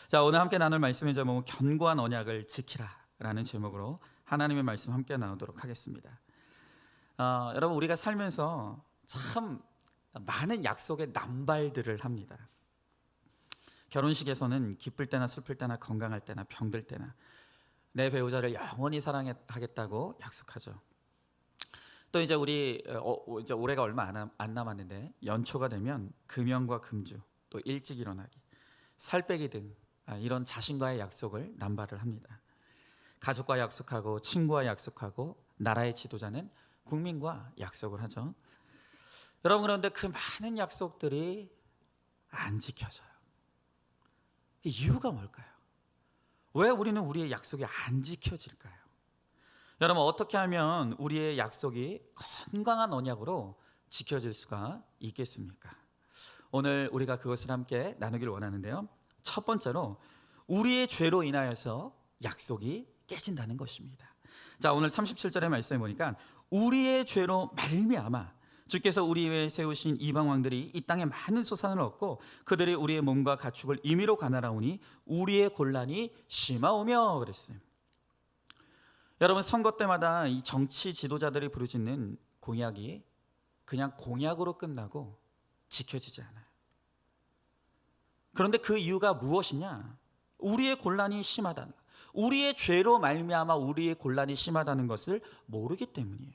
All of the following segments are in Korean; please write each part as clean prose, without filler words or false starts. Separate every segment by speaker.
Speaker 1: 자, 오늘 함께 나눌 말씀의 제목은 견고한 언약을 지키라라는 제목으로 하나님의 말씀 함께 나누도록 하겠습니다. 여러분, 우리가 살면서 참 많은 약속의 남발들을 합니다. 결혼식에서는 기쁠 때나 슬플 때나 건강할 때나 병들 때나 내 배우자를 영원히 사랑하겠다고 약속하죠. 또 이제 우리 이제 올해가 얼마 안 남았는데 연초가 되면 금연과 금주, 또 일찍 일어나기, 살 빼기 등 이런 자신과의 약속을 남발을 합니다. 가족과 약속하고 친구와 약속하고 나라의 지도자는 국민과 약속을 하죠. 여러분, 그런데 그 많은 약속들이 안 지켜져요. 이유가 뭘까요? 왜 우리는 우리의 약속이 안 지켜질까요? 여러분, 어떻게 하면 우리의 약속이 건강한 언약으로 지켜질 수가 있겠습니까? 오늘 우리가 그것을 함께 나누기를 원하는데요. 첫 번째로 우리의 죄로 인하여서 약속이 깨진다는 것입니다. 자, 오늘 37절의 말씀에 보니까 우리의 죄로 말미암아 주께서 우리 위에 세우신 이방 왕들이 이 땅에 많은 소산을 얻고 그들이 우리의 몸과 가축을 임의로 가나라오니 우리의 곤란이 심하오며 그랬어요. 여러분, 선거 때마다 이 정치 지도자들이 부르짖는 공약이 그냥 공약으로 끝나고 지켜지지 않아요. 그런데 그 이유가 무엇이냐? 우리의 곤란이 심하다는 것, 우리의 죄로 말미암아 우리의 곤란이 심하다는 것을 모르기 때문이에요.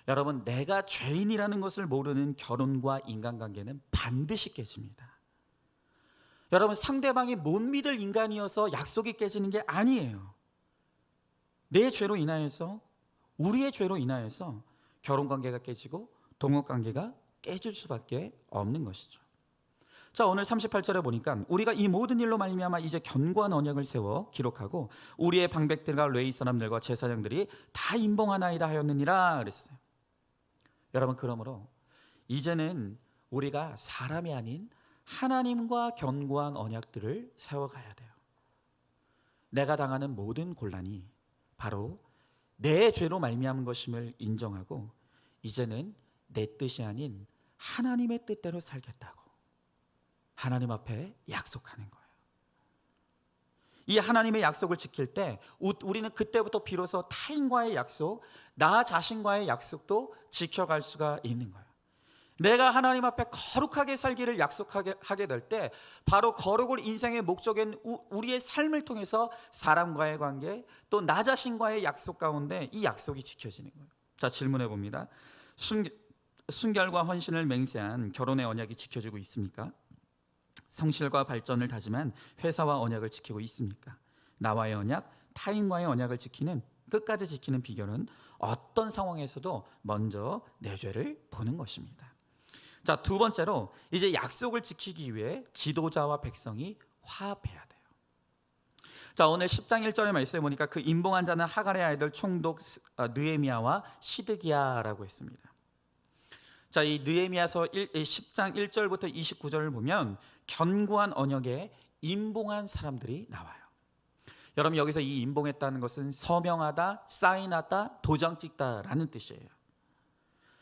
Speaker 1: 여러분, 내가 죄인이라는 것을 모르는 결혼과 인간관계는 반드시 깨집니다. 여러분, 상대방이 못 믿을 인간이어서 약속이 깨지는 게 아니에요. 내 죄로 인하여서, 우리의 죄로 인하여서 결혼관계가 깨지고 동업관계가 깨질 수밖에 없는 것이죠. 자, 오늘 38절에 보니까 우리가 이 모든 일로 말미암아 이제 견고한 언약을 세워 기록하고 우리의 방백들과 레위 사람들과 제사장들이 다 임봉하나이다 하였느니라 그랬어요. 여러분, 그러므로 이제는 우리가 사람이 아닌 하나님과 견고한 언약들을 세워가야 돼요. 내가 당하는 모든 곤란이 바로 내 죄로 말미암은 것임을 인정하고 이제는 내 뜻이 아닌 하나님의 뜻대로 살겠다고 하나님 앞에 약속하는 거예요. 이 하나님의 약속을 지킬 때 우리는 그때부터 비로소 타인과의 약속, 나 자신과의 약속도 지켜갈 수가 있는 거예요. 내가 하나님 앞에 거룩하게 살기를 약속하게 될 때 바로 거룩을 인생의 목적인 우리의 삶을 통해서 사람과의 관계, 또 나 자신과의 약속 가운데 이 약속이 지켜지는 거예요. 자, 질문해 봅니다. 순결과 헌신을 맹세한 결혼의 언약이 지켜지고 있습니까? 성실과 발전을 다짐한 회사와 언약을 지키고 있습니까? 나와의 언약, 타인과의 언약을 끝까지 지키는 비결은 어떤 상황에서도 먼저 내 죄를 보는 것입니다. 자, 두 번째로 이제 약속을 지키기 위해 지도자와 백성이 화합해야 돼요. 자, 오늘 10장 1절의 말씀에 보니까 그 임봉한 자는 하갈의 아이들 총독 느헤미야와 시드기야라고 했습니다. 자, 이 느헤미야서 10장 1절부터 29절을 보면 견고한 언약에 임봉한 사람들이 나와요. 여러분, 여기서 이 임봉했다는 것은 서명하다, 사인하다, 도장 찍다라는 뜻이에요.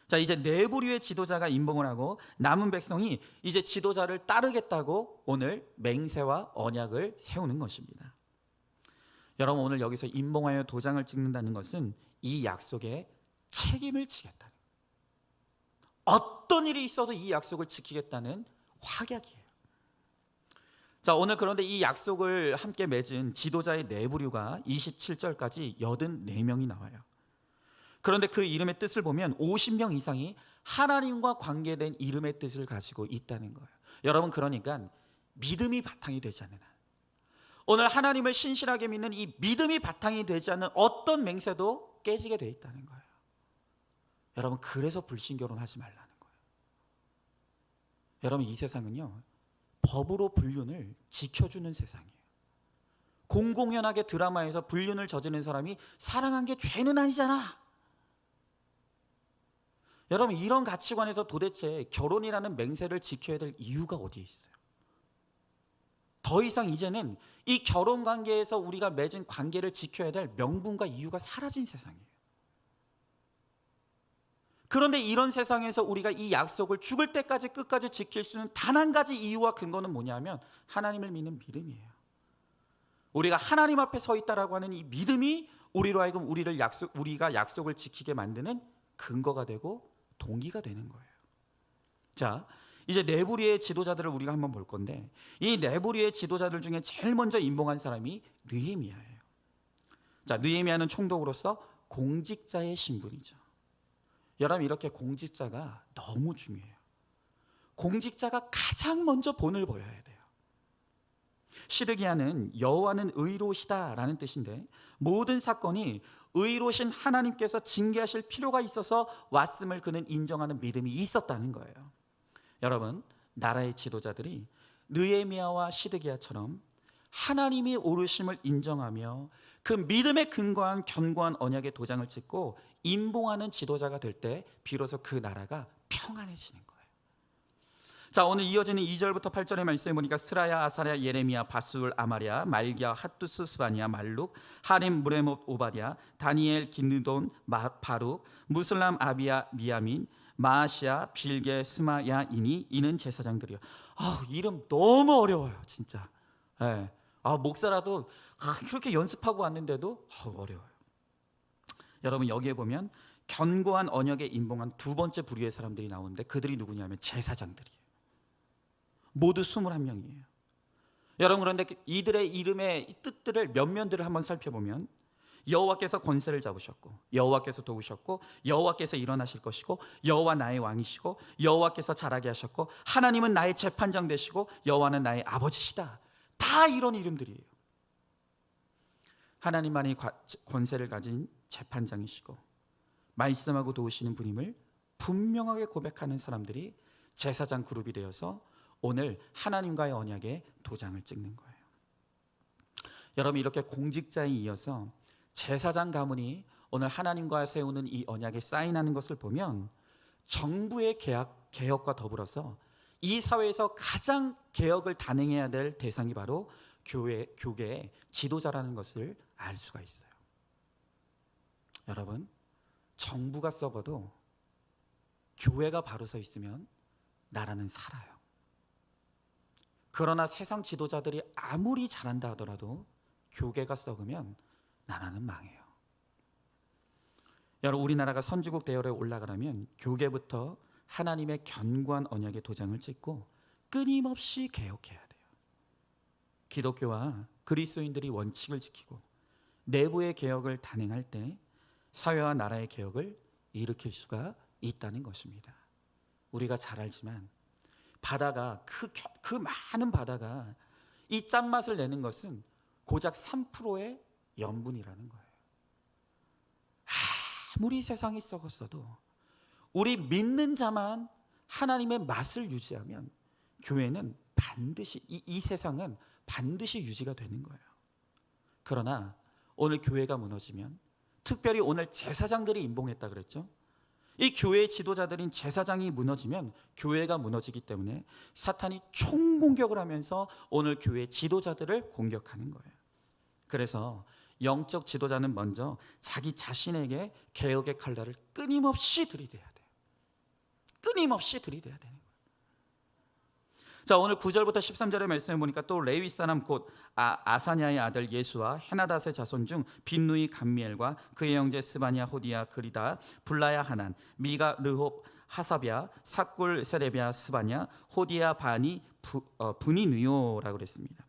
Speaker 1: 자, 이제 네 부류의 지도자가 임봉을 하고 남은 백성이 이제 지도자를 따르겠다고 오늘 맹세와 언약을 세우는 것입니다. 여러분, 오늘 여기서 임봉하여 도장을 찍는다는 것은 이 약속에 책임을 지겠다는 거예요. 어떤 일이 있어도 이 약속을 지키겠다는 확약이에요. 자, 오늘 그런데 이 약속을 함께 맺은 지도자의 네 부류가 27절까지 84명이 나와요. 그런데 그 이름의 뜻을 보면 50명 이상이 하나님과 관계된 이름의 뜻을 가지고 있다는 거예요. 여러분, 그러니까 믿음이 바탕이 되지 않는 한, 오늘 하나님을 신실하게 믿는 이 믿음이 바탕이 되지 않는 어떤 맹세도 깨지게 돼 있다는 거예요. 여러분, 그래서 불신결혼하지 말라는 거예요. 여러분, 이 세상은요, 법으로 불륜을 지켜주는 세상이에요. 공공연하게 드라마에서 불륜을 저지른 사람이 사랑한 게 죄는 아니잖아. 여러분, 이런 가치관에서 도대체 결혼이라는 맹세를 지켜야 될 이유가 어디에 있어요? 더 이상 이제는 이 결혼 관계에서 우리가 맺은 관계를 지켜야 될 명분과 이유가 사라진 세상이에요. 그런데 이런 세상에서 우리가 이 약속을 죽을 때까지 끝까지 지킬 수 있는 단 한 가지 이유와 근거는 뭐냐면 하나님을 믿는 믿음이에요. 우리가 하나님 앞에 서 있다라고 하는 이 믿음이 우리로 하여금 우리가 약속을 지키게 만드는 근거가 되고 동기가 되는 거예요. 자, 이제 네부리의 지도자들을 우리가 한번 볼 건데, 이 네부리의 지도자들 중에 제일 먼저 임봉한 사람이 느헤미야예요. 자, 느헤미야는 총독으로서 공직자의 신분이죠. 여러분, 이렇게 공직자가 너무 중요해요. 공직자가 가장 먼저 본을 보여야 돼요. 시드기야는 여호와는 의로우시다라는 뜻인데, 모든 사건이 의로우신 하나님께서 징계하실 필요가 있어서 왔음을 그는 인정하는 믿음이 있었다는 거예요. 여러분, 나라의 지도자들이 느헤미야와 시드기야처럼 하나님이 옳으심을 인정하며 그 믿음에 근거한 견고한 언약의 도장을 찍고 임봉하는 지도자가 될 때 비로소 그 나라가 평안해지는 거예요. 자, 오늘 이어지는 2절부터 8절의 말씀에 보니까 스라야, 아사랴, 예레미야, 바술, 아마랴, 말기야, 핫두스, 스바니야, 말룩, 하림, 무레못, 오바디야, 다니엘, 기느돈, 바룩, 무슬람, 아비야, 미야민, 마아시아, 빌게, 스마야이니, 이는 제사장들이요. 이름 너무 어려워요, 진짜. 네. 목사라도 그렇게 연습하고 왔는데도 어려워요. 여러분, 여기에 보면 견고한 언약에 임봉한 두 번째 부류의 사람들이 나오는데 그들이 누구냐면 제사장들이에요. 모두 21명이에요. 여러분, 그런데 이들의 이름의 뜻들을 면면들을 한번 살펴보면 여호와께서 권세를 잡으셨고, 여호와께서 도우셨고, 여호와께서 일어나실 것이고, 여호와 나의 왕이시고, 여호와께서 자라게 하셨고, 하나님은 나의 재판장 되시고, 여호와는 나의 아버지시다. 다 이런 이름들이에요. 하나님만이 권세를 가진 재판장이시고 말씀하고 도우시는 분임을 분명하게 고백하는 사람들이 제사장 그룹이 되어서 오늘 하나님과의 언약에 도장을 찍는 거예요. 여러분, 이렇게 공직자에 이어서 제사장 가문이 오늘 하나님과 세우는 이 언약에 사인하는 것을 보면 정부의 개혁과 더불어서 이 사회에서 가장 개혁을 단행해야 될 대상이 바로 교계의 지도자라는 것을 알 수가 있어요. 여러분, 정부가 썩어도 교회가 바로 서 있으면 나라는 살아요. 그러나 세상 지도자들이 아무리 잘한다 하더라도 교계가 썩으면 나라는 망해요. 여러분, 우리나라가 선지국 대열에 올라가려면 교계부터 하나님의 견고한 언약의 도장을 찍고 끊임없이 개혁해야 돼요. 기독교와 그리스도인들이 원칙을 지키고 내부의 개혁을 단행할 때 사회와 나라의 개혁을 일으킬 수가 있다는 것입니다. 우리가 잘 알지만 바다가 그 많은 바다가 이 짠맛을 내는 것은 고작 3%의 염분이라는 거예요. 아무리 세상이 썩었어도 우리 믿는 자만 하나님의 맛을 유지하면 교회는 반드시 이 세상은 반드시 유지가 되는 거예요. 그러나 오늘 교회가 무너지면, 특별히 오늘 제사장들이 임봉했다 그랬죠. 이 교회의 지도자들인 제사장이 무너지면 교회가 무너지기 때문에 사탄이 총공격을 하면서 오늘 교회의 지도자들을 공격하는 거예요. 그래서 영적 지도자는 먼저 자기 자신에게 개혁의 칼날을 끊임없이 들이대야 돼요. 끊임없이 들이대야 되는 거예요. 자, 오늘 9절부터 13절의 말씀에 보니까 또 레위 사람 곧 아사냐의 아들 예수와 헤나닷의 자손 중 빈누이 감미엘과 그의 형제 스바냐, 호디야, 그리다, 불라야, 하난, 미가, 르홉, 하사비아, 삭굴, 세레비아, 스바냐, 호디야, 바니, 분이 느요라고 그랬습니다.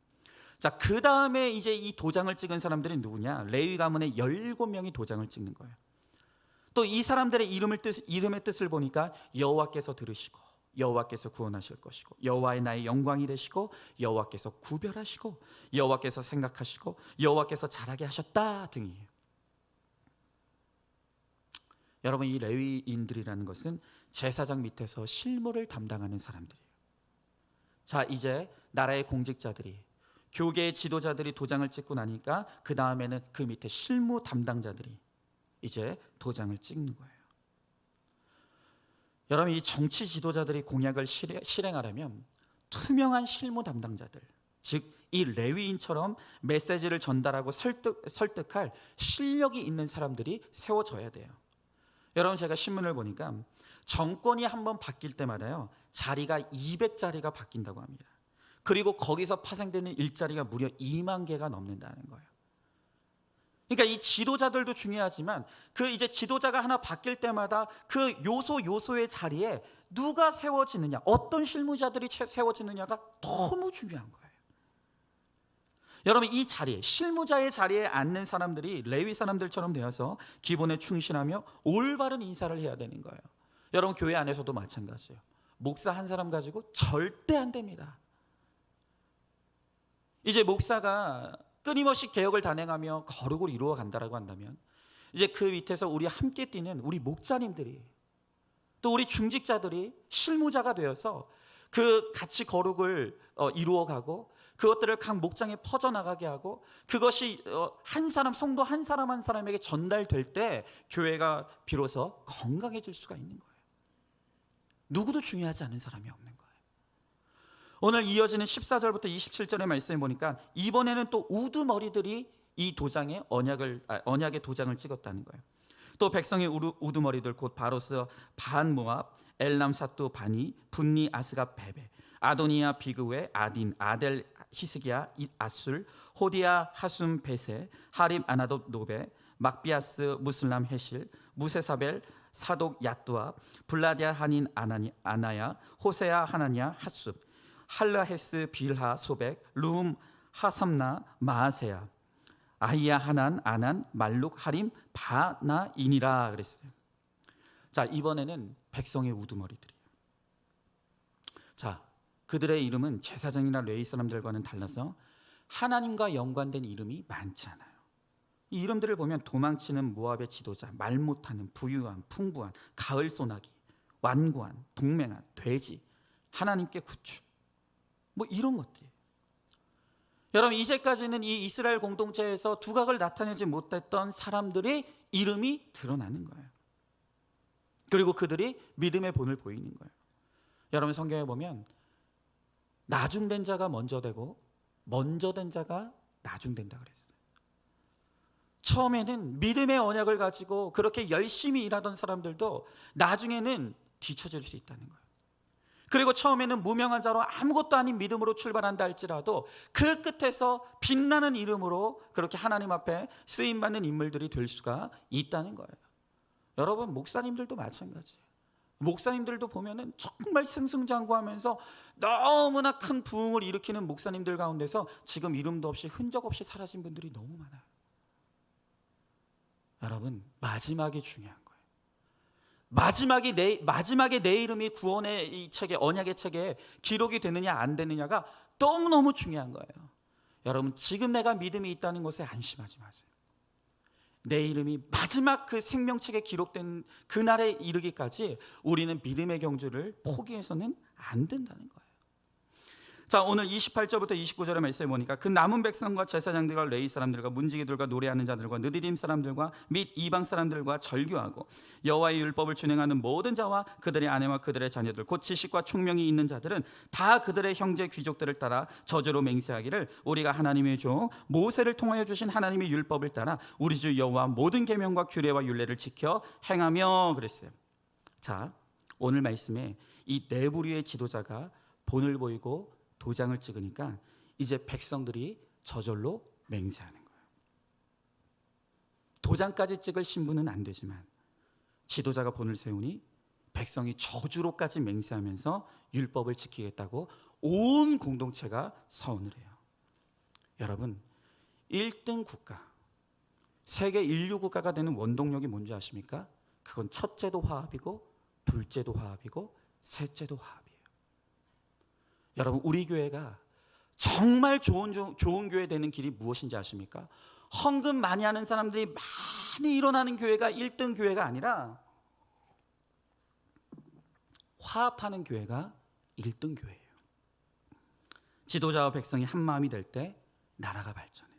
Speaker 1: 자, 그 다음에 이제 이 도장을 찍은 사람들이 누구냐? 레위 가문의 17명이 도장을 찍는 거예요. 또 이 사람들의 이름의 뜻을 보니까 여호와께서 들으시고 여호와께서 구원하실 것이고 여호와의 나의 영광이 되시고 여호와께서 구별하시고 여호와께서 생각하시고 여호와께서 잘하게 하셨다 등이에요. 여러분, 이 레위인들이라는 것은 제사장 밑에서 실무를 담당하는 사람들이에요. 자, 이제 나라의 공직자들이, 교계의 지도자들이 도장을 찍고 나니까 그 다음에는 그 밑에 실무 담당자들이 이제 도장을 찍는 거예요. 여러분, 이 정치 지도자들이 공약을 실행하려면 투명한 실무 담당자들, 즉 이 레위인처럼 메시지를 전달하고 설득할 실력이 있는 사람들이 세워져야 돼요. 여러분, 제가 신문을 보니까 정권이 한번 바뀔 때마다요, 자리가 200자리가 바뀐다고 합니다. 그리고 거기서 파생되는 일자리가 무려 2만 개가 넘는다는 거예요. 그러니까 이 지도자들도 중요하지만 그 이제 지도자가 하나 바뀔 때마다 그 요소의 자리에 누가 세워지느냐, 어떤 실무자들이 세워지느냐가 너무 중요한 거예요. 여러분, 이 자리에, 실무자의 자리에 앉는 사람들이 레위 사람들처럼 되어서 기본에 충실하며 올바른 인사를 해야 되는 거예요. 여러분, 교회 안에서도 마찬가지예요. 목사 한 사람 가지고 절대 안 됩니다. 이제 목사가 끊임없이 개혁을 단행하며 거룩을 이루어 간다라고 한다면 이제 그 밑에서 우리 함께 뛰는 우리 목사님들이, 또 우리 중직자들이 실무자가 되어서 그 같이 거룩을 이루어가고 그것들을 각 목장에 퍼져나가게 하고 그것이 한 사람, 성도 한 사람 한 사람에게 전달될 때 교회가 비로소 건강해질 수가 있는 거예요. 누구도 중요하지 않은 사람이 없는 거예요. 오늘 이어지는 14절부터 27절의 말씀에 보니까 이번에는 또 우두머리들이 이 도장에 언약의 도장을 찍었다는 거예요. 또 백성의 우두머리들 곧 바로스 반 모압, 엘람 사뚜 바니, 분니 아스가 베베, 아도니아 비그웨 아딘 아델 히스기야 아술, 호디아 하숨 베세, 하림 아나도 노베, 막비아스 무슬람 헤실, 무세사벨 사독 야뚜아, 블라디아 한인 아나야, 호세아 하나냐 핫숲, 할라헤스 빌하 소백, 룸 하삼나 마아세야, 아히야 하난 아난 말룩 하림 바나인이라 그랬어요. 자, 이번에는 백성의 우두머리들이에요. 자, 그들의 이름은 제사장이나 레위 사람들과는 달라서 하나님과 연관된 이름이 많지 않아요. 이 이름들을 보면 도망치는 모압의 지도자, 말 못하는, 부유한, 풍부한, 가을 소나기, 완고한, 동맹한, 돼지, 하나님께 구축, 뭐 이런 것들이에요. 여러분, 이제까지는 이 이스라엘 공동체에서 두각을 나타내지 못했던 사람들의 이름이 드러나는 거예요. 그리고 그들이 믿음의 본을 보이는 거예요. 여러분, 성경에 보면 나중된 자가 먼저 되고 먼저 된 자가 나중된다 그랬어요. 처음에는 믿음의 언약을 가지고 그렇게 열심히 일하던 사람들도 나중에는 뒤처질 수 있다는 거예요. 그리고 처음에는 무명한 자로 아무것도 아닌 믿음으로 출발한다 할지라도 그 끝에서 빛나는 이름으로 그렇게 하나님 앞에 쓰임받는 인물들이 될 수가 있다는 거예요. 여러분, 목사님들도 마찬가지예요. 목사님들도 보면은 정말 승승장구하면서 너무나 큰 부흥을 일으키는 목사님들 가운데서 지금 이름도 없이 흔적 없이 사라진 분들이 너무 많아요. 여러분, 마지막이 중요한 거예요. 마지막에 내 이름이 구원의 이 책에, 언약의 책에 기록이 되느냐 안 되느냐가 너무너무 중요한 거예요. 여러분, 지금 내가 믿음이 있다는 것에 안심하지 마세요. 내 이름이 마지막 그 생명책에 기록된 그날에 이르기까지 우리는 믿음의 경주를 포기해서는 안 된다는 거예요. 자, 오늘 28절부터 29절의 말씀에 보니까 그 남은 백성과 제사장들과 레위 사람들과 문지기들과 노래하는 자들과 느디림 사람들과 및 이방 사람들과 절규하고 여호와의 율법을 준행하는 모든 자와 그들의 아내와 그들의 자녀들 곧 지식과 총명이 있는 자들은 다 그들의 형제 귀족들을 따라 저주로 맹세하기를 우리가 하나님의 종 모세를 통하여 주신 하나님의 율법을 따라 우리 주 여호와 모든 계명과 규례와 율례를 지켜 행하며 그랬어요. 자, 오늘 말씀에 이 네 부류의 지도자가 본을 보이고 도장을 찍으니까 이제 백성들이 저절로 맹세하는 거예요. 도장까지 찍을 신분은 안 되지만 지도자가 본을 세우니 백성이 저주로까지 맹세하면서 율법을 지키겠다고 온 공동체가 서원을 해요. 여러분, 1등 국가, 세계 인류 국가가 되는 원동력이 뭔지 아십니까? 그건 첫째도 화합이고 둘째도 화합이고 셋째도 화합이에요. 여러분, 우리 교회가 정말 좋은 교회 되는 길이 무엇인지 아십니까? 헌금 많이 하는 사람들이 많이 일어나는 교회가 1등 교회가 아니라 화합하는 교회가 1등 교회예요. 지도자와 백성이 한 마음이 될 때 나라가 발전해요.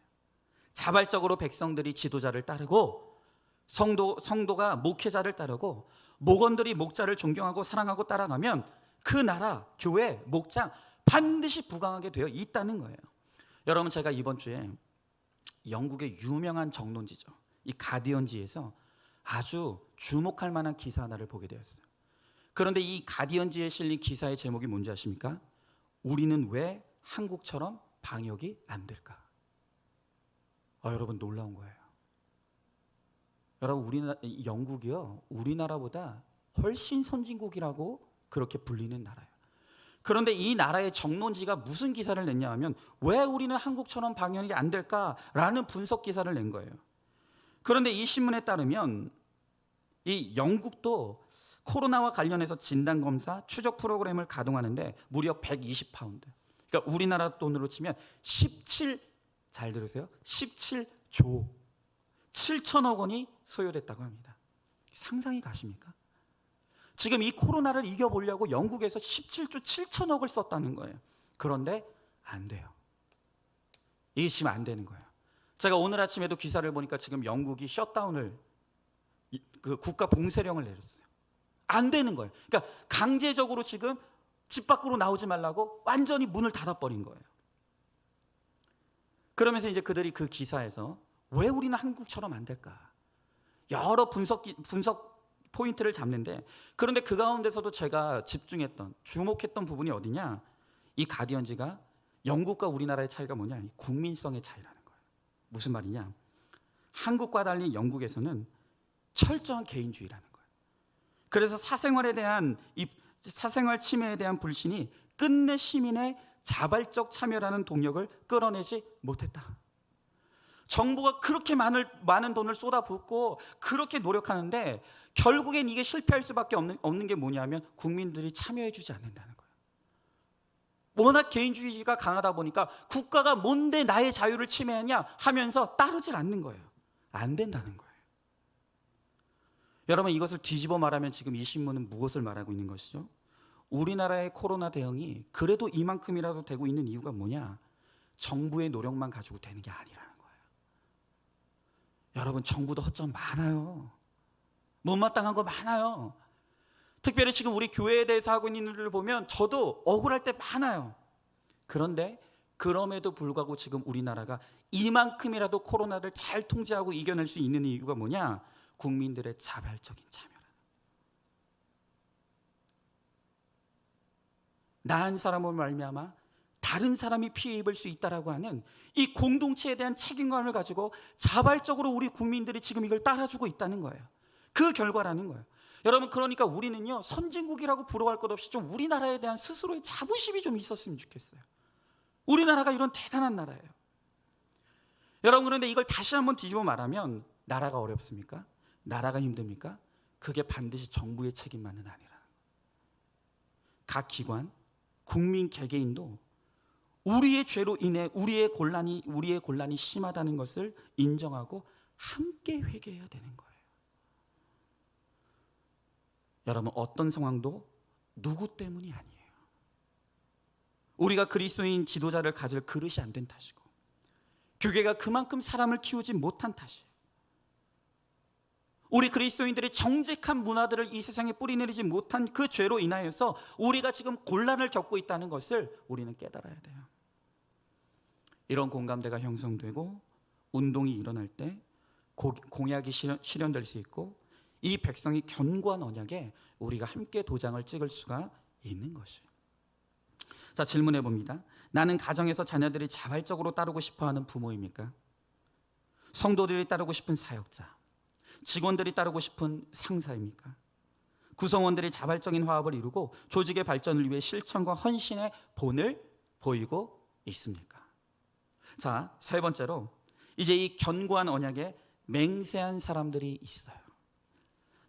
Speaker 1: 자발적으로 백성들이 지도자를 따르고 성도가 목회자를 따르고 목원들이 목자를 존경하고 사랑하고 따라가면 그 나라, 교회, 목장 반드시 부강하게 되어 있다는 거예요. 여러분, 제가 이번 주에 영국의 유명한 정론지죠, 이 가디언지에서 아주 주목할 만한 기사 하나를 보게 되었어요. 그런데 이 가디언지에 실린 기사의 제목이 뭔지 아십니까? 우리는 왜 한국처럼 방역이 안 될까? 여러분 놀라운 거예요. 여러분 영국이요, 우리나라보다 훨씬 선진국이라고 그렇게 불리는 나라예요. 그런데 이 나라의 정론지가 무슨 기사를 냈냐 하면 왜 우리는 한국처럼 방역이 안 될까라는 분석 기사를 낸 거예요. 그런데 이 신문에 따르면 이 영국도 코로나와 관련해서 진단검사 추적 프로그램을 가동하는데 무려 120파운드, 그러니까 우리나라 돈으로 치면 잘 들으세요, 17조 7천억 원이 소요됐다고 합니다. 상상이 가십니까? 지금 이 코로나를 이겨보려고 영국에서 17조 7천억을 썼다는 거예요. 그런데 안 돼요. 이게 지금 안 되는 거예요. 제가 오늘 아침에도 기사를 보니까 지금 영국이 셧다운을, 그 국가 봉쇄령을 내렸어요. 안 되는 거예요. 그러니까 강제적으로 지금 집 밖으로 나오지 말라고 완전히 문을 닫아버린 거예요. 그러면서 이제 그들이 그 기사에서 왜 우리는 한국처럼 안 될까? 여러 분석 포인트를 잡는데, 그런데 그 가운데서도 제가 주목했던 부분이 어디냐? 이 가디언지가 영국과 우리나라의 차이가 뭐냐? 국민성의 차이라는 거예요. 무슨 말이냐? 한국과 달리 영국에서는 철저한 개인주의라는 거예요. 그래서 사생활 침해에 대한 불신이 끝내 시민의 자발적 참여라는 동력을 끌어내지 못했다. 정부가 그렇게 많은 돈을 쏟아붓고 그렇게 노력하는데 결국엔 이게 실패할 수밖에 없는 게 뭐냐면 국민들이 참여해 주지 않는다는 거예요. 워낙 개인주의가 강하다 보니까 국가가 뭔데 나의 자유를 침해하냐 하면서 따르질 않는 거예요. 안 된다는 거예요. 여러분, 이것을 뒤집어 말하면 지금 이 신문은 무엇을 말하고 있는 것이죠? 우리나라의 코로나 대응이 그래도 이만큼이라도 되고 있는 이유가 뭐냐? 정부의 노력만 가지고 되는 게 아니라는 거예요. 여러분, 정부도 허점 많아요. 못마땅한 거 많아요. 특별히 지금 우리 교회에 대해서 하고 있는 일을 보면 저도 억울할 때 많아요. 그런데 그럼에도 불구하고 지금 우리나라가 이만큼이라도 코로나를 잘 통제하고 이겨낼 수 있는 이유가 뭐냐? 국민들의 자발적인 참여라는. 나 한 사람으로 말미암아 다른 사람이 피해 입을 수 있다라고 하는 이 공동체에 대한 책임감을 가지고 자발적으로 우리 국민들이 지금 이걸 따라주고 있다는 거예요. 그 결과라는 거예요. 여러분, 그러니까 우리는요, 선진국이라고 부러워할 것 없이 좀 우리나라에 대한 스스로의 자부심이 좀 있었으면 좋겠어요. 우리나라가 이런 대단한 나라예요. 여러분, 그런데 이걸 다시 한번 뒤집어 말하면 나라가 어렵습니까? 나라가 힘듭니까? 그게 반드시 정부의 책임만은 아니라는 거예요. 각 기관, 국민 개개인도 우리의 죄로 인해 우리의 곤란이 심하다는 것을 인정하고 함께 회개해야 되는 거예요. 여러분, 어떤 상황도 누구 때문이 아니에요. 우리가 그리스도인 지도자를 가질 그릇이 안 된 탓이고, 교회가 그만큼 사람을 키우지 못한 탓이에요. 우리 그리스도인들이 정직한 문화들을 이 세상에 뿌리내리지 못한 그 죄로 인하여서 우리가 지금 곤란을 겪고 있다는 것을 우리는 깨달아야 돼요. 이런 공감대가 형성되고 운동이 일어날 때 공약이 실현될 수 있고, 이 백성이 견고한 언약에 우리가 함께 도장을 찍을 수가 있는 것이에요. 자, 질문해 봅니다. 나는 가정에서 자녀들이 자발적으로 따르고 싶어하는 부모입니까? 성도들이 따르고 싶은 사역자, 직원들이 따르고 싶은 상사입니까? 구성원들이 자발적인 화합을 이루고 조직의 발전을 위해 실천과 헌신의 본을 보이고 있습니까? 자, 세 번째로 이제 이 견고한 언약에 맹세한 사람들이 있어요.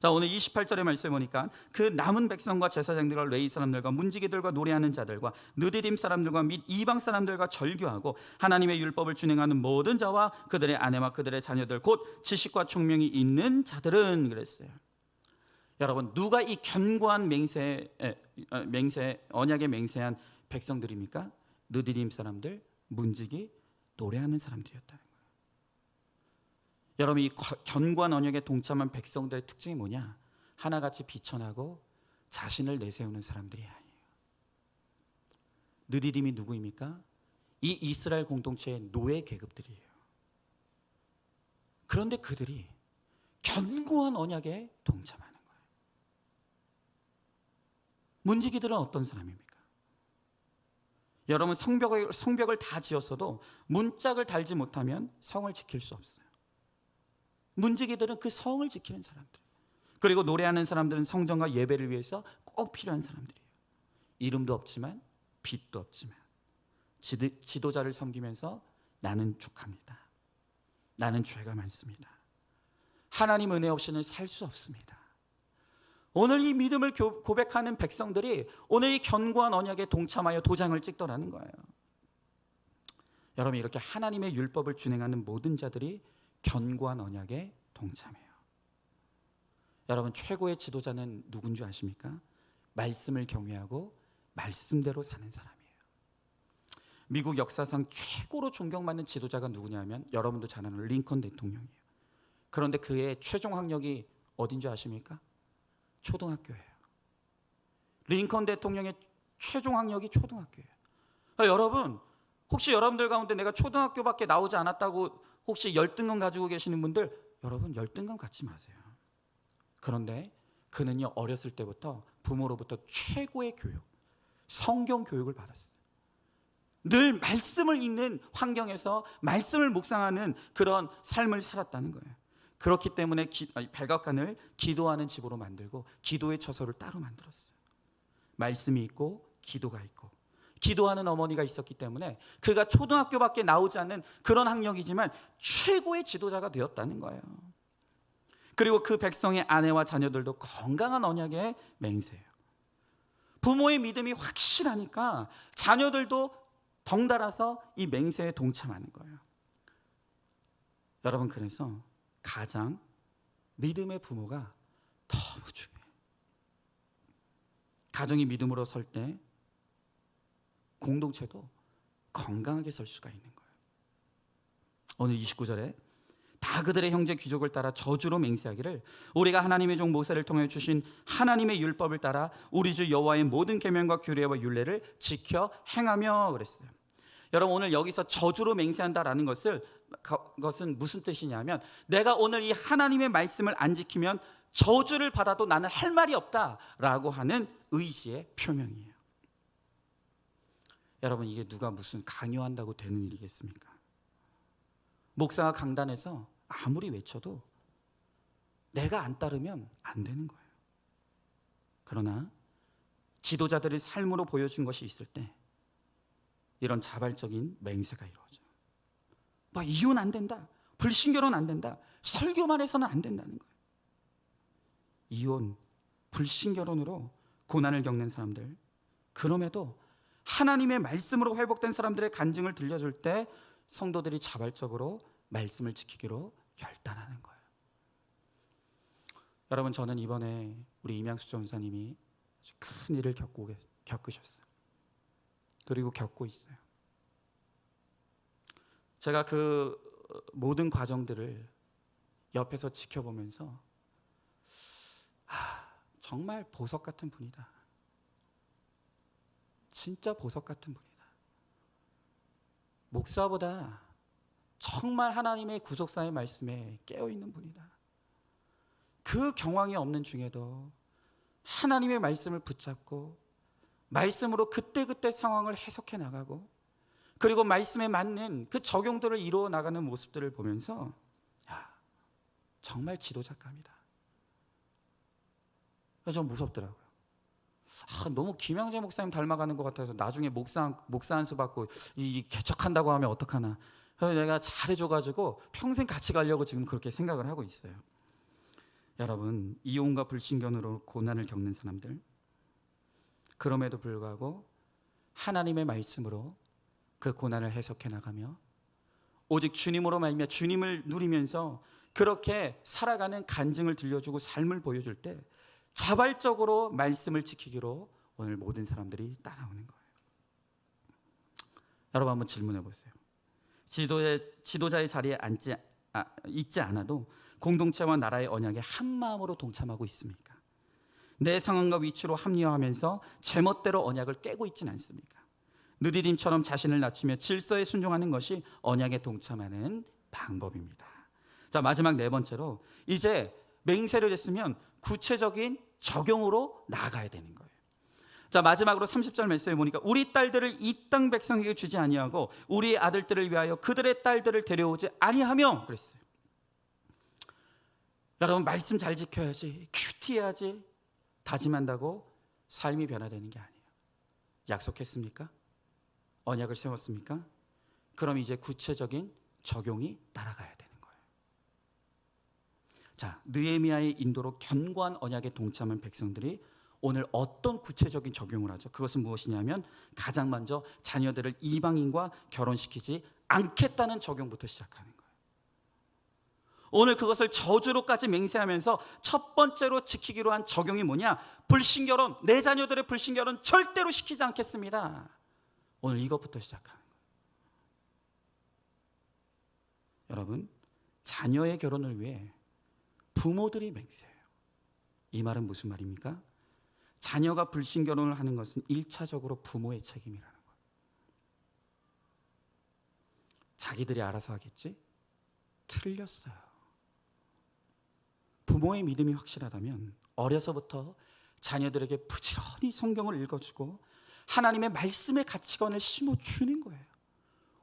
Speaker 1: 자, 오늘 28절의 말씀에 보니까 그 남은 백성과 제사장들과 레위 사람들과 문지기들과 노래하는 자들과 느디림 사람들과 및 이방 사람들과 절규하고 하나님의 율법을 준행하는 모든 자와 그들의 아내와 그들의 자녀들 곧 지식과 총명이 있는 자들은 그랬어요. 여러분, 누가 이 견고한 언약에 맹세한 백성들입니까? 느디림 사람들, 문지기, 노래하는 사람들이었다는 거예요. 여러분, 이 견고한 언약에 동참한 백성들의 특징이 뭐냐? 하나같이 비천하고 자신을 내세우는 사람들이 아니에요. 느디림이 누구입니까? 이 이스라엘 공동체의 노예 계급들이에요. 그런데 그들이 견고한 언약에 동참하는 거예요. 문지기들은 어떤 사람입니까? 여러분, 성벽을 다 지었어도 문짝을 달지 못하면 성을 지킬 수 없어요. 문지기들은 그 성을 지키는 사람들. 그리고 노래하는 사람들은 성전과 예배를 위해서 꼭 필요한 사람들이에요. 이름도 없지만 빚도 없지만 지도자를 섬기면서 나는 족합니다. 나는 죄가 많습니다. 하나님 은혜 없이는 살 수 없습니다. 오늘 이 믿음을 고백하는 백성들이 오늘 이 견고한 언약에 동참하여 도장을 찍더라는 거예요. 여러분, 이렇게 하나님의 율법을 준행하는 모든 자들이 견고한 언약에 동참해요. 여러분, 최고의 지도자는 누군 줄 아십니까? 말씀을 경외하고 말씀대로 사는 사람이에요. 미국 역사상 최고로 존경받는 지도자가 누구냐면 여러분도 잘 아는 링컨 대통령이에요. 그런데 그의 최종 학력이 어딘 줄 아십니까? 초등학교예요. 링컨 대통령의 최종 학력이 초등학교예요. 여러분, 혹시 여러분들 가운데 내가 초등학교밖에 나오지 않았다고 혹시 열등감 가지고 계시는 분들, 여러분 열등감 갖지 마세요. 그런데 그는요, 어렸을 때부터 부모로부터 최고의 교육, 성경 교육을 받았어요. 늘 말씀을 읽는 환경에서 말씀을 묵상하는 그런 삶을 살았다는 거예요. 그렇기 때문에 백악관을 기도하는 집으로 만들고 기도의 처소를 따로 만들었어요. 말씀이 있고 기도가 있고 기도하는 어머니가 있었기 때문에 그가 초등학교밖에 나오지 않는 그런 학력이지만 최고의 지도자가 되었다는 거예요. 그리고 그 백성의 아내와 자녀들도 건강한 언약에 맹세해요. 부모의 믿음이 확실하니까 자녀들도 덩달아서 이 맹세에 동참하는 거예요. 여러분, 그래서 가장 믿음의 부모가 너무 중요해요. 가정이 믿음으로 설 때 공동체도 건강하게 설 수가 있는 거예요. 오늘 29절에 다 그들의 형제 귀족을 따라 저주로 맹세하기를 우리가 하나님의 종 모세를 통해 주신 하나님의 율법을 따라 우리 주 여호와의 모든 계명과 규례와 율례를 지켜 행하며 그랬어요. 여러분, 오늘 여기서 저주로 맹세한다라는 것은 무슨 뜻이냐면 내가 오늘 이 하나님의 말씀을 안 지키면 저주를 받아도 나는 할 말이 없다라고 하는 의지의 표명이에요. 여러분, 이게 누가 무슨 강요한다고 되는 일이겠습니까? 목사가 강단에서 아무리 외쳐도 내가 안 따르면 안 되는 거예요. 그러나 지도자들의 삶으로 보여준 것이 있을 때 이런 자발적인 맹세가 이루어져요. 막 이혼 안 된다, 불신결혼 안 된다, 설교만 해서는 안 된다는 거예요. 이혼, 불신결혼으로 고난을 겪는 사람들, 그럼에도 하나님의 말씀으로 회복된 사람들의 간증을 들려줄 때 성도들이 자발적으로 말씀을 지키기로 결단하는 거예요. 여러분, 저는 이번에 우리 임양수 전사님이 큰 일을 겪으셨어요. 그리고 겪고 있어요. 제가 그 모든 과정들을 옆에서 지켜보면서 정말 보석 같은 분이다. 진짜 보석 같은 분이다. 목사보다 정말 하나님의 구속사의 말씀에 깨어있는 분이다. 그 경황이 없는 중에도 하나님의 말씀을 붙잡고 말씀으로 그때그때 상황을 해석해 나가고 그리고 말씀에 맞는 그 적용들을 이루어 나가는 모습들을 보면서 정말 지도자감이다. 좀 무섭더라고요. 너무 김영재 목사님 닮아가는 것 같아서 나중에 목사 안수 받고 이 개척한다고 하면 어떡하나. 그래서 내가 잘해줘가지고 평생 같이 가려고 지금 그렇게 생각을 하고 있어요. 여러분, 이혼과 불신견으로 고난을 겪는 사람들, 그럼에도 불구하고 하나님의 말씀으로 그 고난을 해석해 나가며 오직 주님으로 말미암아 주님을 누리면서 그렇게 살아가는 간증을 들려주고 삶을 보여줄 때 자발적으로 말씀을 지키기로 오늘 모든 사람들이 따라오는 거예요. 여러분, 한번 질문해 보세요. 지도자의 자리에 있지 않아도 공동체와 나라의 언약에 한 마음으로 동참하고 있습니까? 내 상황과 위치로 합리화하면서 제멋대로 언약을 깨고 있지는 않습니까? 느디딤처럼 자신을 낮추며 질서에 순종하는 것이 언약에 동참하는 방법입니다. 자, 마지막 네 번째로 이제 맹세를 했으면 구체적인 적용으로 나아가야 되는 거예요. 자, 마지막으로 30절 말씀에 보니까 우리 딸들을 이 땅 백성에게 주지 아니하고 우리 아들들을 위하여 그들의 딸들을 데려오지 아니하며 그랬어요. 여러분, 말씀 잘 지켜야지, 큐티해야지 다짐한다고 삶이 변화되는 게 아니에요. 약속했습니까? 언약을 세웠습니까? 그럼 이제 구체적인 적용이 날아가야 되는 거예요. 자, 느헤미야의 인도로 견고한 언약에 동참한 백성들이 오늘 어떤 구체적인 적용을 하죠? 그것은 무엇이냐면 가장 먼저 자녀들을 이방인과 결혼시키지 않겠다는 적용부터 시작하는 거예요. 오늘 그것을 저주로까지 맹세하면서 첫 번째로 지키기로 한 적용이 뭐냐? 불신결혼, 내 자녀들의 불신결혼 절대로 시키지 않겠습니다. 오늘 이것부터 시작하는 거예요. 여러분, 자녀의 결혼을 위해 부모들이 맹세해요. 이 말은 무슨 말입니까? 자녀가 불신결혼을 하는 것은 1차적으로 부모의 책임이라는 거예요. 자기들이 알아서 하겠지? 틀렸어요. 부모의 믿음이 확실하다면 어려서부터 자녀들에게 부지런히 성경을 읽어주고 하나님의 말씀의 가치관을 심어주는 거예요.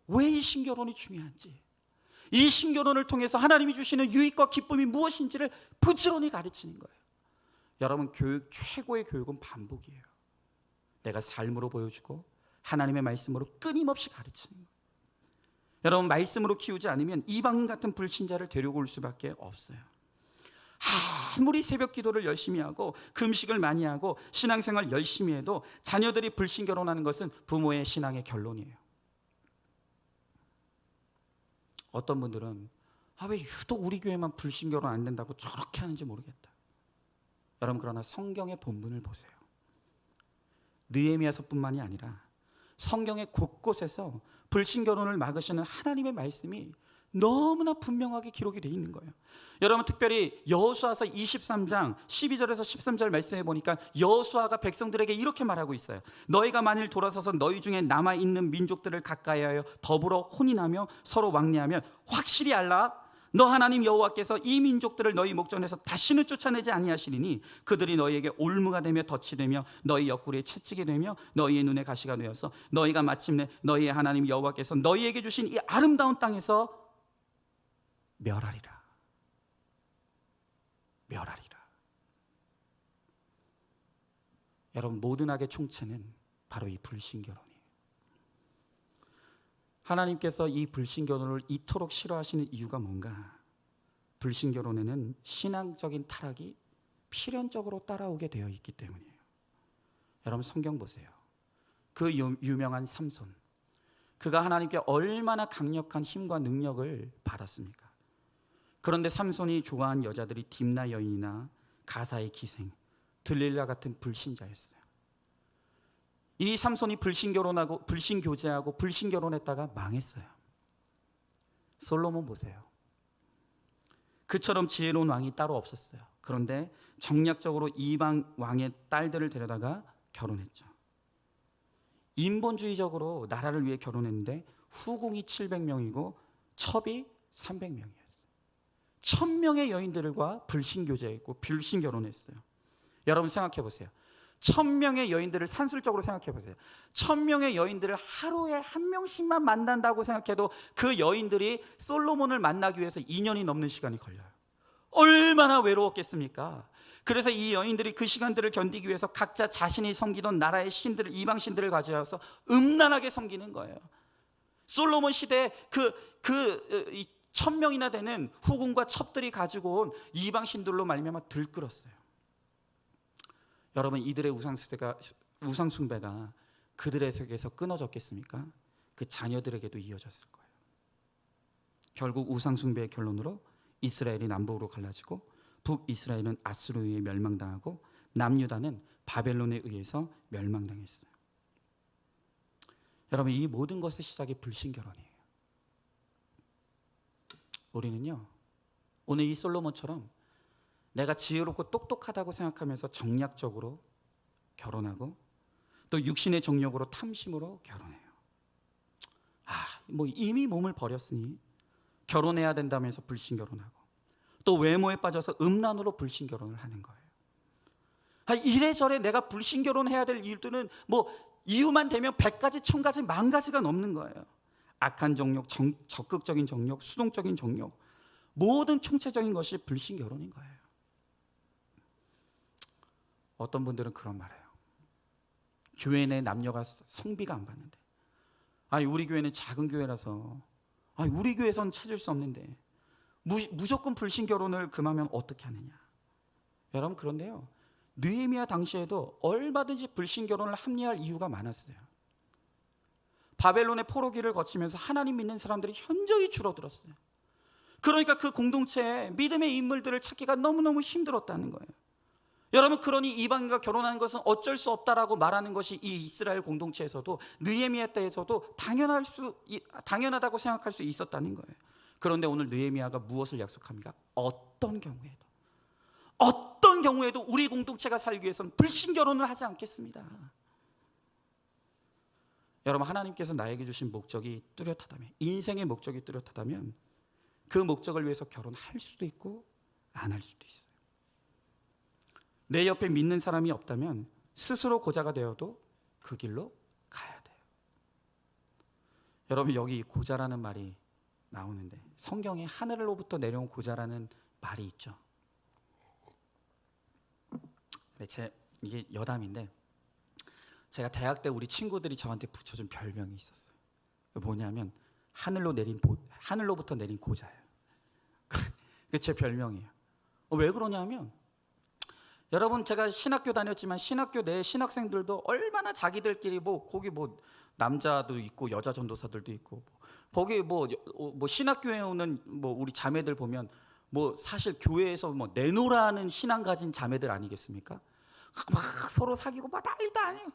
Speaker 1: 왜 이 신결혼이 중요한지, 이 신결혼을 통해서 하나님이 주시는 유익과 기쁨이 무엇인지를 부지런히 가르치는 거예요. 여러분, 교육 최고의 교육은 반복이에요. 내가 삶으로 보여주고 하나님의 말씀으로 끊임없이 가르치는 거예요. 여러분, 말씀으로 키우지 않으면 이방인 같은 불신자를 데리고 올 수밖에 없어요. 아무리 새벽 기도를 열심히 하고 금식을 많이 하고 신앙생활 열심히 해도 자녀들이 불신결혼하는 것은 부모의 신앙의 결론이에요. 어떤 분들은 왜 유독 우리 교회만 불신결혼 안 된다고 저렇게 하는지 모르겠다. 여러분, 그러나 성경의 본문을 보세요. 느헤미야서뿐만이 아니라 성경의 곳곳에서 불신결혼을 막으시는 하나님의 말씀이 너무나 분명하게 기록이 되어 있는 거예요. 여러분, 특별히 여호수아서 23장 12절에서 13절 말씀해 보니까 여호수아가 백성들에게 이렇게 말하고 있어요. 너희가 만일 돌아서서 너희 중에 남아있는 민족들을 가까이하여 더불어 혼인하며 서로 왕래하면 확실히 알라. 너 하나님 여호와께서 이 민족들을 너희 목전에서 다시는 쫓아내지 아니하시리니 그들이 너희에게 올무가 되며 덫이 되며 너희 옆구리에 채찍이 되며 너희의 눈에 가시가 되어서 너희가 마침내 너희의 하나님 여호와께서 너희에게 주신 이 아름다운 땅에서 멸하리라. 여러분, 모든 악의 총체는 바로 이 불신결혼이에요. 하나님께서 이 불신결혼을 이토록 싫어하시는 이유가 뭔가? 불신결혼에는 신앙적인 타락이 필연적으로 따라오게 되어 있기 때문이에요. 여러분, 성경 보세요. 그 유명한 삼손, 그가 하나님께 얼마나 강력한 힘과 능력을 받았습니까? 그런데 삼손이 좋아한 여자들이 딥나 여인이나 가사의 기생, 들릴라 같은 불신자였어요. 이 삼손이 불신결혼하고 불신교제하고 불신결혼했다가 망했어요. 솔로몬 보세요. 그처럼 지혜로운 왕이 따로 없었어요. 그런데 정략적으로 이방 왕의 딸들을 데려다가 결혼했죠. 인본주의적으로 나라를 위해 결혼했는데 후궁이 700명이고 첩이 300명이었어요. 1000명의 여인들과 불신교제했고 불신결혼했어요. 여러분, 생각해 보세요. 1000명의 여인들을 산술적으로 생각해 보세요. 1000명의 여인들을 하루에 한 명씩만 만난다고 생각해도 그 여인들이 솔로몬을 만나기 위해서 2년이 넘는 시간이 걸려요. 얼마나 외로웠겠습니까? 그래서 이 여인들이 그 시간들을 견디기 위해서 각자 자신이 섬기던 나라의 신들을, 이방 신들을 가져와서 음란하게 섬기는 거예요. 솔로몬 시대에 이 1000명이나 되는 후궁과 첩들이 가지고 온 이방 신들로 말미암아 들끓었어요. 여러분, 이들의 우상숭배가 그들에게서 끊어졌겠습니까? 그 자녀들에게도 이어졌을 거예요. 결국 우상숭배의 결론으로 이스라엘이 남북으로 갈라지고 북이스라엘은 아수르에 의해 멸망당하고 남유다는 바벨론에 의해서 멸망당했어요. 여러분, 이 모든 것의 시작이 불신결혼이에요. 우리는요, 오늘 이 솔로몬처럼 내가 지혜롭고 똑똑하다고 생각하면서 정략적으로 결혼하고 또 육신의 정욕으로 탐심으로 결혼해요. 이미 몸을 버렸으니 결혼해야 된다면서 불신결혼하고 또 외모에 빠져서 음란으로 불신결혼을 하는 거예요. 이래저래 내가 불신결혼해야 될 이유들은 뭐 이유만 되면 100가지, 1000가지, 10,000가지가 넘는 거예요. 악한 정욕, 적극적인 정욕, 수동적인 정욕, 모든 총체적인 것이 불신결혼인 거예요. 어떤 분들은 그런 말해요. 교회 내 남녀가 성비가 안 받는데, 우리 교회는 작은 교회라서, 우리 교회에서는 찾을 수 없는데 무조건 불신결혼을 금하면 어떻게 하느냐. 여러분, 그런데요, 느헤미야 당시에도 얼마든지 불신결혼을 합리화할 이유가 많았어요. 바벨론의 포로기를 거치면서 하나님 믿는 사람들이 현저히 줄어들었어요. 그러니까 그 공동체에 믿음의 인물들을 찾기가 너무너무 힘들었다는 거예요. 여러분, 그러니 이방인과 결혼하는 것은 어쩔 수 없다라고 말하는 것이 이 이스라엘 공동체에서도, 느헤미야 때에서도 당연하다고 생각할 수 있었다는 거예요. 그런데 오늘 느헤미야가 무엇을 약속합니까? 어떤 경우에도 우리 공동체가 살기 위해서는 불신결혼을 하지 않겠습니다. 여러분, 하나님께서 나에게 주신 목적이 뚜렷하다면, 인생의 목적이 뚜렷하다면 그 목적을 위해서 결혼할 수도 있고 안 할 수도 있어요. 내 옆에 믿는 사람이 없다면 스스로 고자가 되어도 그 길로 가야 돼요. 여러분, 여기 고자라는 말이 나오는데 성경에 하늘로부터 내려온 고자라는 말이 있죠. 이게 여담인데, 제가 대학 때 우리 친구들이 저한테 붙여준 별명이 있었어요. 뭐냐면 하늘로부터 내린 고자예요. 그게 제 별명이에요. 왜 그러냐면, 여러분, 제가 신학교 다녔지만 신학교 내 신학생들도 얼마나 자기들끼리 거기 남자도 있고 여자 전도사들도 있고, 거기 신학교에 오는 우리 자매들 보면 사실 교회에서 내노라는 신앙 가진 자매들 아니겠습니까? 막 서로 사귀고 막 난리도 아니에요.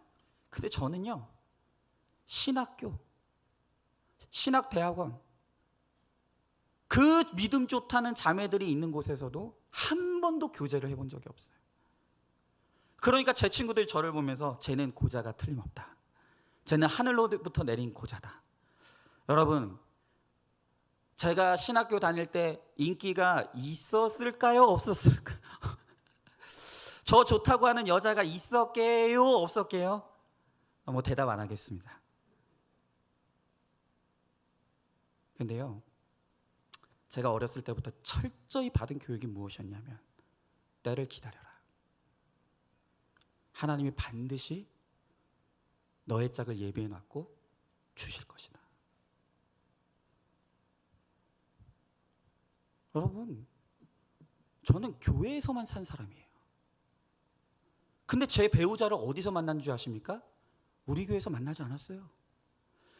Speaker 1: 근데 저는요, 신학교, 신학대학원, 그 믿음 좋다는 자매들이 있는 곳에서도 한 번도 교제를 해본 적이 없어요. 그러니까 제 친구들이 저를 보면서 쟤는 고자가 틀림없다, 쟤는 하늘로부터 내린 고자다. 여러분, 제가 신학교 다닐 때 인기가 있었을까요? 없었을까요? 저 좋다고 하는 여자가 있었게요? 없었게요? 대답 안 하겠습니다. 근데요, 제가 어렸을 때부터 철저히 받은 교육이 무엇이었냐면, 때를 기다려라. 하나님이 반드시 너의 짝을 예비해 놨고 주실 것이다. 여러분, 저는 교회에서만 산 사람이에요. 근데 제 배우자를 어디서 만난 줄 아십니까? 우리 교회에서 만나지 않았어요.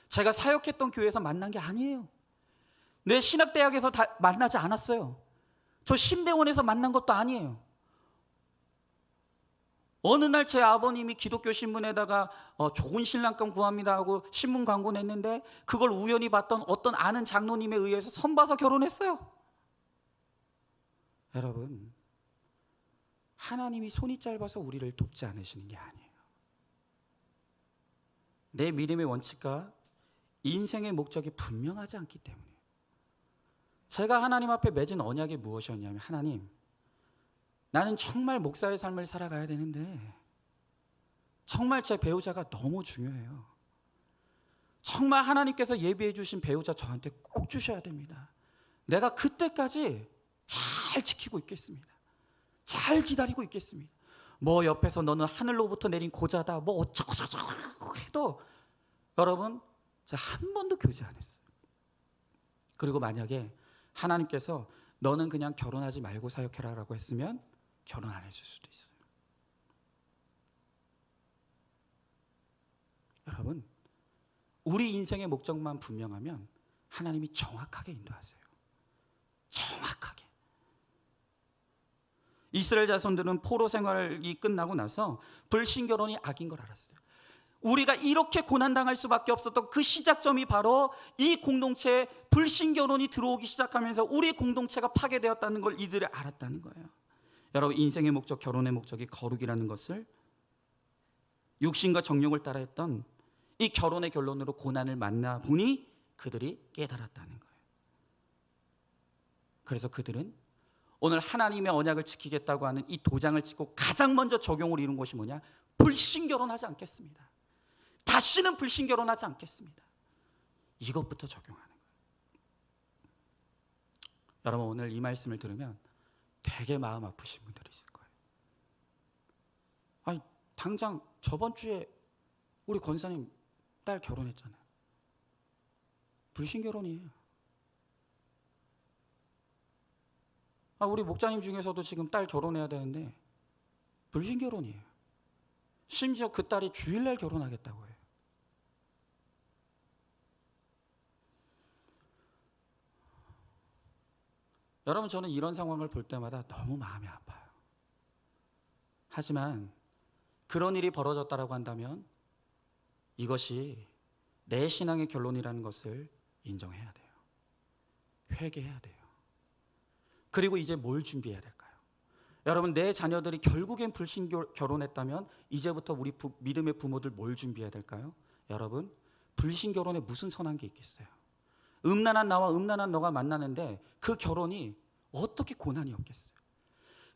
Speaker 1: 제가 사역했던 교회에서 만난 게 아니에요. 내 신학대학에서 만나지 않았어요. 저 신대원에서 만난 것도 아니에요. 어느 날 제 아버님이 기독교 신문에다가 좋은 신랑감 구합니다 하고 신문 광고 냈는데, 그걸 우연히 봤던 어떤 아는 장로님에 의해서 선봐서 결혼했어요. 여러분, 하나님이 손이 짧아서 우리를 돕지 않으시는 게 아니에요. 내 믿음의 원칙과 인생의 목적이 분명하지 않기 때문이에요. 제가 하나님 앞에 맺은 언약이 무엇이었냐면, 하나님, 나는 정말 목사의 삶을 살아가야 되는데 정말 제 배우자가 너무 중요해요. 정말 하나님께서 예비해 주신 배우자 저한테 꼭 주셔야 됩니다. 내가 그때까지 잘 지키고 있겠습니다. 잘 기다리고 있겠습니다. 옆에서 너는 하늘로부터 내린 고자다, 어쩌고저쩌고 해도, 여러분, 제가 한 번도 교제 안 했어요. 그리고 만약에 하나님께서 너는 그냥 결혼하지 말고 사역해라 라고 했으면 결혼 안 해줄 수도 있어요. 여러분, 우리 인생의 목적만 분명하면 하나님이 정확하게 인도하세요. 정확하게. 이스라엘 자손들은 포로 생활이 끝나고 나서 불신결혼이 악인 걸 알았어요. 우리가 이렇게 고난당할 수밖에 없었던 그 시작점이 바로 이 공동체에 불신결혼이 들어오기 시작하면서 우리 공동체가 파괴되었다는 걸 이들이 알았다는 거예요. 여러분, 인생의 목적, 결혼의 목적이 거룩이라는 것을 육신과 정욕을 따라 했던 이 결혼의 결론으로 고난을 만나보니 그들이 깨달았다는 거예요. 그래서 그들은 오늘 하나님의 언약을 지키겠다고 하는 이 도장을 찍고 가장 먼저 적용을 이룬 것이 뭐냐? 불신결혼하지 않겠습니다. 다시는 불신결혼하지 않겠습니다. 이것부터 적용하는 거예요. 여러분, 오늘 이 말씀을 들으면 되게 마음 아프신 분들이 있을 거예요. 아니, 당장 저번 주에 우리 권사님 딸 결혼했잖아요. 불신결혼이에요. 우리 목자님 중에서도 지금 딸 결혼해야 되는데 불신결혼이에요. 심지어 그 딸이 주일날 결혼하겠다고 해요. 여러분, 저는 이런 상황을 볼 때마다 너무 마음이 아파요. 하지만 그런 일이 벌어졌다라고 한다면 이것이 내 신앙의 결론이라는 것을 인정해야 돼요. 회개해야 돼요. 그리고 이제 뭘 준비해야 될까요? 여러분, 내 자녀들이 결국엔 불신결혼했다면 이제부터 우리 믿음의 부모들 뭘 준비해야 될까요? 여러분, 불신결혼에 무슨 선한 게 있겠어요? 음란한 나와 음란한 너가 만나는데 그 결혼이 어떻게 고난이 없겠어요?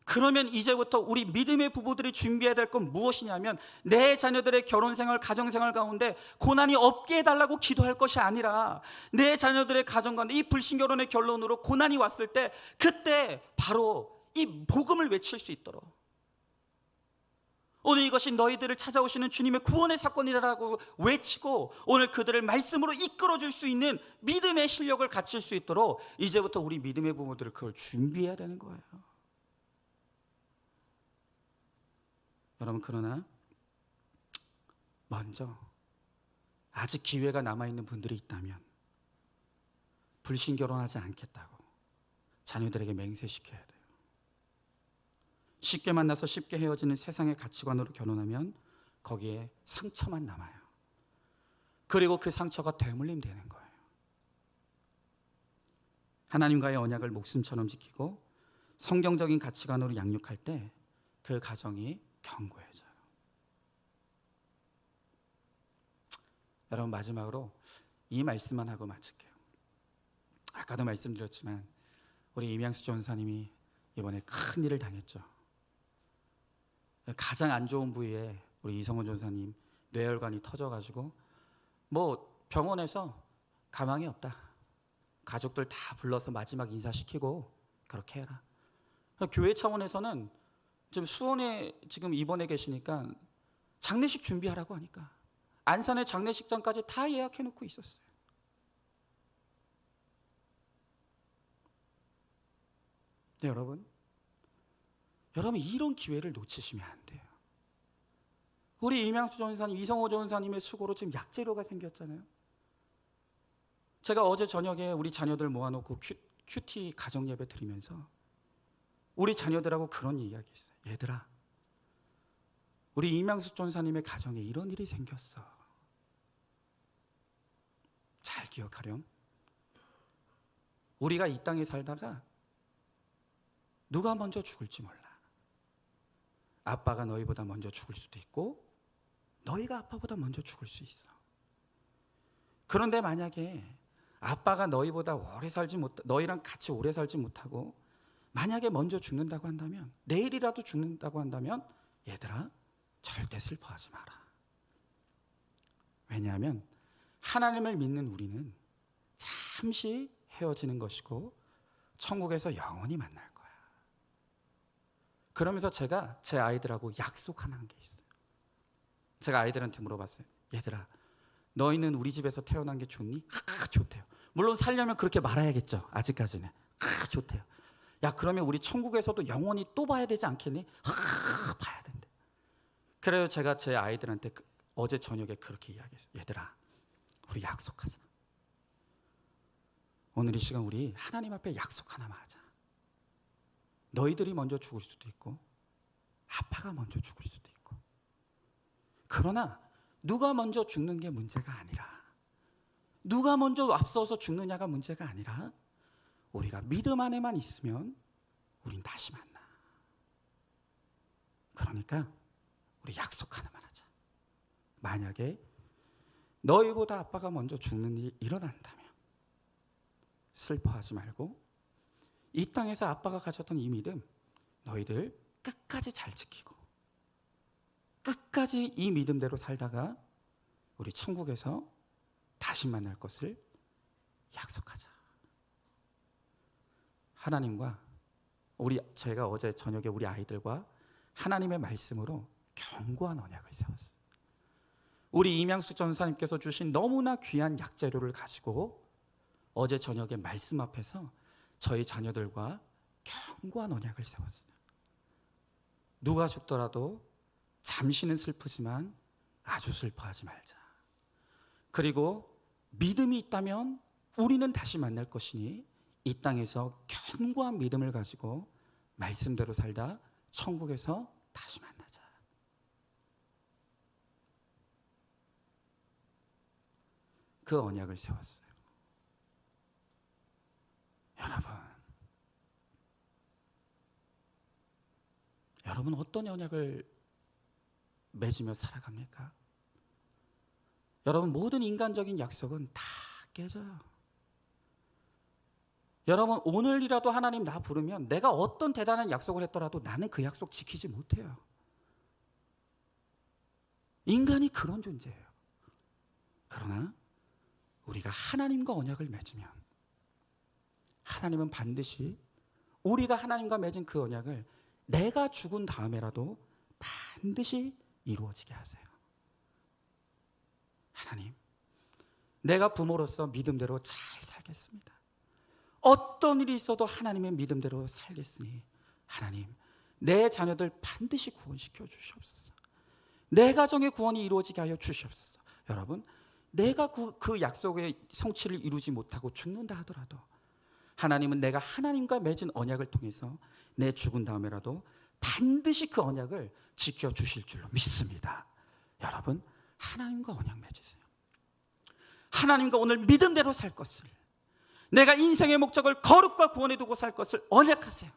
Speaker 1: 그러면 이제부터 우리 믿음의 부부들이 준비해야 될 건 무엇이냐면 내 자녀들의 결혼생활, 가정생활 가운데 고난이 없게 해달라고 기도할 것이 아니라 내 자녀들의 가정 가운데 이 불신결혼의 결론으로 고난이 왔을 때 그때 바로 이 복음을 외칠 수 있도록, 오늘 이것이 너희들을 찾아오시는 주님의 구원의 사건이라고 외치고 오늘 그들을 말씀으로 이끌어줄 수 있는 믿음의 실력을 갖출 수 있도록 이제부터 우리 믿음의 부모들을 그걸 준비해야 되는 거예요. 여러분, 그러나 먼저 아직 기회가 남아있는 분들이 있다면 불신결혼하지 않겠다고 자녀들에게 맹세시켜야 돼요. 쉽게 만나서 쉽게 헤어지는 세상의 가치관으로 결혼하면 거기에 상처만 남아요. 그리고 그 상처가 되물림 되는 거예요. 하나님과의 언약을 목숨처럼 지키고 성경적인 가치관으로 양육할 때 그 가정이 견고해져요. 여러분, 마지막으로 이 말씀만 하고 마칠게요. 아까도 말씀드렸지만 우리 임양수 전사님이 이번에 큰 일을 당했죠. 가장 안 좋은 부위에 우리 이성호 전사님 뇌혈관이 터져가지고 병원에서 가망이 없다. 가족들 다 불러서 마지막 인사시키고 그렇게 해라. 교회 차원에서는 지금 수원에 지금 입원해 계시니까 장례식 준비하라고 하니까 안산의 장례식장까지 다 예약해 놓고 있었어요. 네, 여러분 이런 기회를 놓치시면 안 돼요. 우리 임양수 전사님, 이성호 전사님의 수고로 지금 약재료가 생겼잖아요. 제가 어제 저녁에 우리 자녀들 모아놓고 큐티 가정 예배 드리면서 우리 자녀들하고 그런 이야기했어요. 얘들아, 우리 임양수 전사님의 가정에 이런 일이 생겼어. 잘 기억하렴. 우리가 이 땅에 살다가 누가 먼저 죽을지 몰라. 아빠가 너희보다 먼저 죽을 수도 있고 너희가 아빠보다 먼저 죽을 수 있어. 그런데 만약에 아빠가 너희보다 오래 살지 못, 너희랑 같이 오래 살지 못하고 만약에 먼저 죽는다고 한다면, 내일이라도 죽는다고 한다면 얘들아, 절대 슬퍼하지 마라. 왜냐하면 하나님을 믿는 우리는 잠시 헤어지는 것이고 천국에서 영원히 만날 거야. 그러면서 제가 제 아이들하고 약속하는 게 있어요. 제가 아이들한테 물어봤어요. 얘들아, 너희는 우리 집에서 태어난 게 좋니? 좋대요. 물론 살려면 그렇게 말아야겠죠. 아직까지는. 좋대요. 야, 그러면 우리 천국에서도 영원히 또 봐야 되지 않겠니? 봐야 된대. 그래서 제가 제 아이들한테 어제 저녁에 그렇게 이야기했어요. 얘들아, 우리 약속하자. 오늘 이 시간 우리 하나님 앞에 약속 하나만 하자. 너희들이 먼저 죽을 수도 있고 아빠가 먼저 죽을 수도 있고, 그러나 누가 먼저 죽는 게 문제가 아니라, 누가 먼저 앞서서 죽느냐가 문제가 아니라 우리가 믿음 안에만 있으면 우린 다시 만나. 그러니까 우리 약속 하나만 하자. 만약에 너희보다 아빠가 먼저 죽는 일이 일어난다면 슬퍼하지 말고 이 땅에서 아빠가 가졌던 이 믿음 너희들 끝까지 잘 지키고 끝까지 이 믿음대로 살다가 우리 천국에서 다시 만날 것을 약속하자. 하나님과 저희가 어제 저녁에 우리 아이들과 하나님의 말씀으로 견고한 언약을 세웠어요. 우리 이명숙 전사님께서 주신 너무나 귀한 약재료를 가지고 어제 저녁에 말씀 앞에서 저희 자녀들과 견고한 언약을 세웠어요. 누가 죽더라도 잠시는 슬프지만 아주 슬퍼하지 말자. 그리고 믿음이 있다면 우리는 다시 만날 것이니 이 땅에서 견고한 믿음을 가지고 말씀대로 살다 천국에서 다시 만나자. 그 언약을 세웠어요. 여러분 어떤 언약을 맺으며 살아갑니까? 여러분 모든 인간적인 약속은 다 깨져요. 여러분 오늘이라도 하나님 나 부르면 내가 어떤 대단한 약속을 했더라도 나는 그 약속 지키지 못해요. 인간이 그런 존재예요. 그러나 우리가 하나님과 언약을 맺으면 하나님은 반드시 우리가 하나님과 맺은 그 언약을 내가 죽은 다음에라도 반드시 이루어지게 하세요. 하나님, 내가 부모로서 믿음대로 잘 살겠습니다. 어떤 일이 있어도 하나님의 믿음대로 살겠으니 하나님, 내 자녀들 반드시 구원시켜 주시옵소서. 내 가정의 구원이 이루어지게 하여 주시옵소서. 여러분, 내가 그 약속의 성취를 이루지 못하고 죽는다 하더라도 하나님은 내가 하나님과 맺은 언약을 통해서 내 죽은 다음에라도 반드시 그 언약을 지켜주실 줄로 믿습니다. 여러분, 하나님과 언약 맺으세요. 하나님과 오늘 믿음대로 살 것을, 내가 인생의 목적을 거룩과 구원에 두고 살 것을 언약하세요.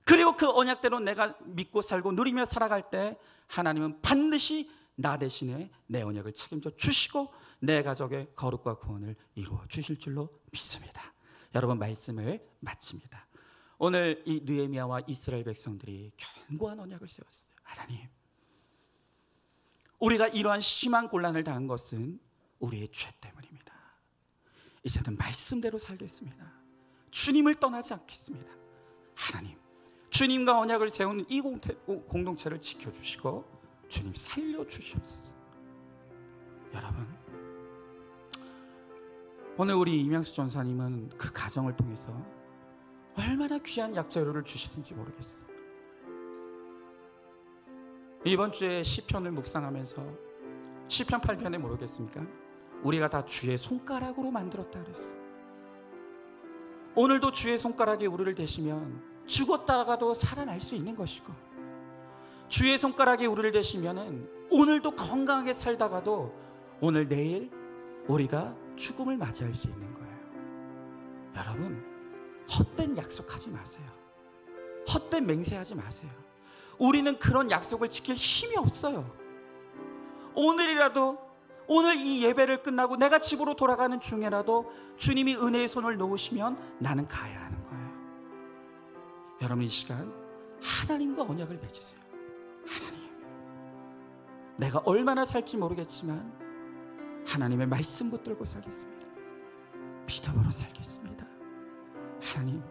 Speaker 1: 그리고 그 언약대로 내가 믿고 살고 누리며 살아갈 때 하나님은 반드시 나 대신에 내 언약을 책임져 주시고 내 가족의 거룩과 구원을 이루어 주실 줄로 믿습니다. 여러분, 말씀을 마칩니다. 오늘 이 느헤미야와 이스라엘 백성들이 견고한 언약을 세웠어요. 하나님, 우리가 이러한 심한 곤란을 당한 것은 우리의 죄 때문입니다. 이제는 말씀대로 살겠습니다. 주님을 떠나지 않겠습니다. 하나님, 주님과 언약을 세우는 이 공동체를 지켜주시고 주님 살려주시옵소서. 여러분, 오늘 우리 이명수 전사님은 그 가정을 통해서 얼마나 귀한 약재료를 주시는지 모르겠어요. 이번 주에 시편을 묵상하면서 시편 8편에 모르겠습니까? 우리가 다 주의 손가락으로 만들었다 그랬어요. 오늘도 주의 손가락에 우리를 대시면 죽었다가도 살아날 수 있는 것이고, 주의 손가락에 우리를 대시면 오늘도 건강하게 살다가도 오늘 내일 우리가 죽음을 맞이할 수 있는 거예요. 여러분, 헛된 약속하지 마세요. 헛된 맹세하지 마세요. 우리는 그런 약속을 지킬 힘이 없어요. 오늘이라도, 오늘 이 예배를 끝나고 내가 집으로 돌아가는 중에라도 주님이 은혜의 손을 놓으시면 나는 가야 하는 거예요. 여러분, 이 시간 하나님과 언약을 맺으세요. 하나님, 내가 얼마나 살지 모르겠지만 하나님의 말씀 붙들고 살겠습니다. 믿음으로 살겠습니다. 하나님,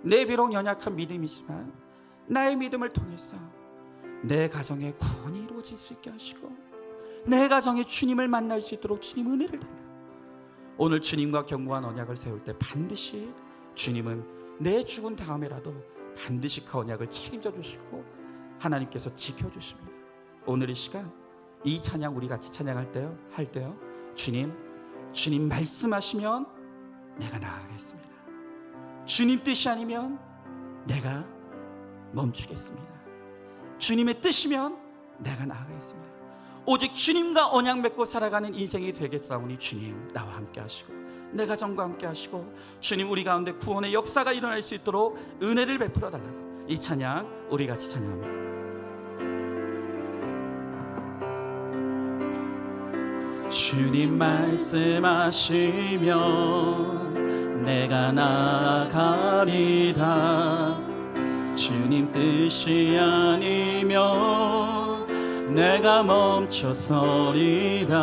Speaker 1: 내 비록 연약한 믿음이지만 나의 믿음을 통해서 내 가정의 구원이 이루어질 수 있게 하시고 내 가정에 주님을 만날 수 있도록 주님 은혜를 달라요. 오늘 주님과 견고한 언약을 세울 때 반드시 주님은 내 죽은 다음에라도 반드시 그 언약을 책임져 주시고 하나님께서 지켜주십니다. 오늘 이 시간 이 찬양 우리 같이 찬양할 때요 주님 말씀하시면 내가 나아가겠습니다. 주님 뜻이 아니면 내가 멈추겠습니다. 주님의 뜻이면 내가 나아가겠습니다. 오직 주님과 언약 맺고 살아가는 인생이 되겠사오니 주님 나와 함께 하시고 내 가정과 함께 하시고 주님 우리 가운데 구원의 역사가 일어날 수 있도록 은혜를 베풀어 달라고 이 찬양 우리 같이 찬양합니다. 주님 말씀하시면 내가 나아가리다. 주님 뜻이 아니면 내가 멈춰서리다.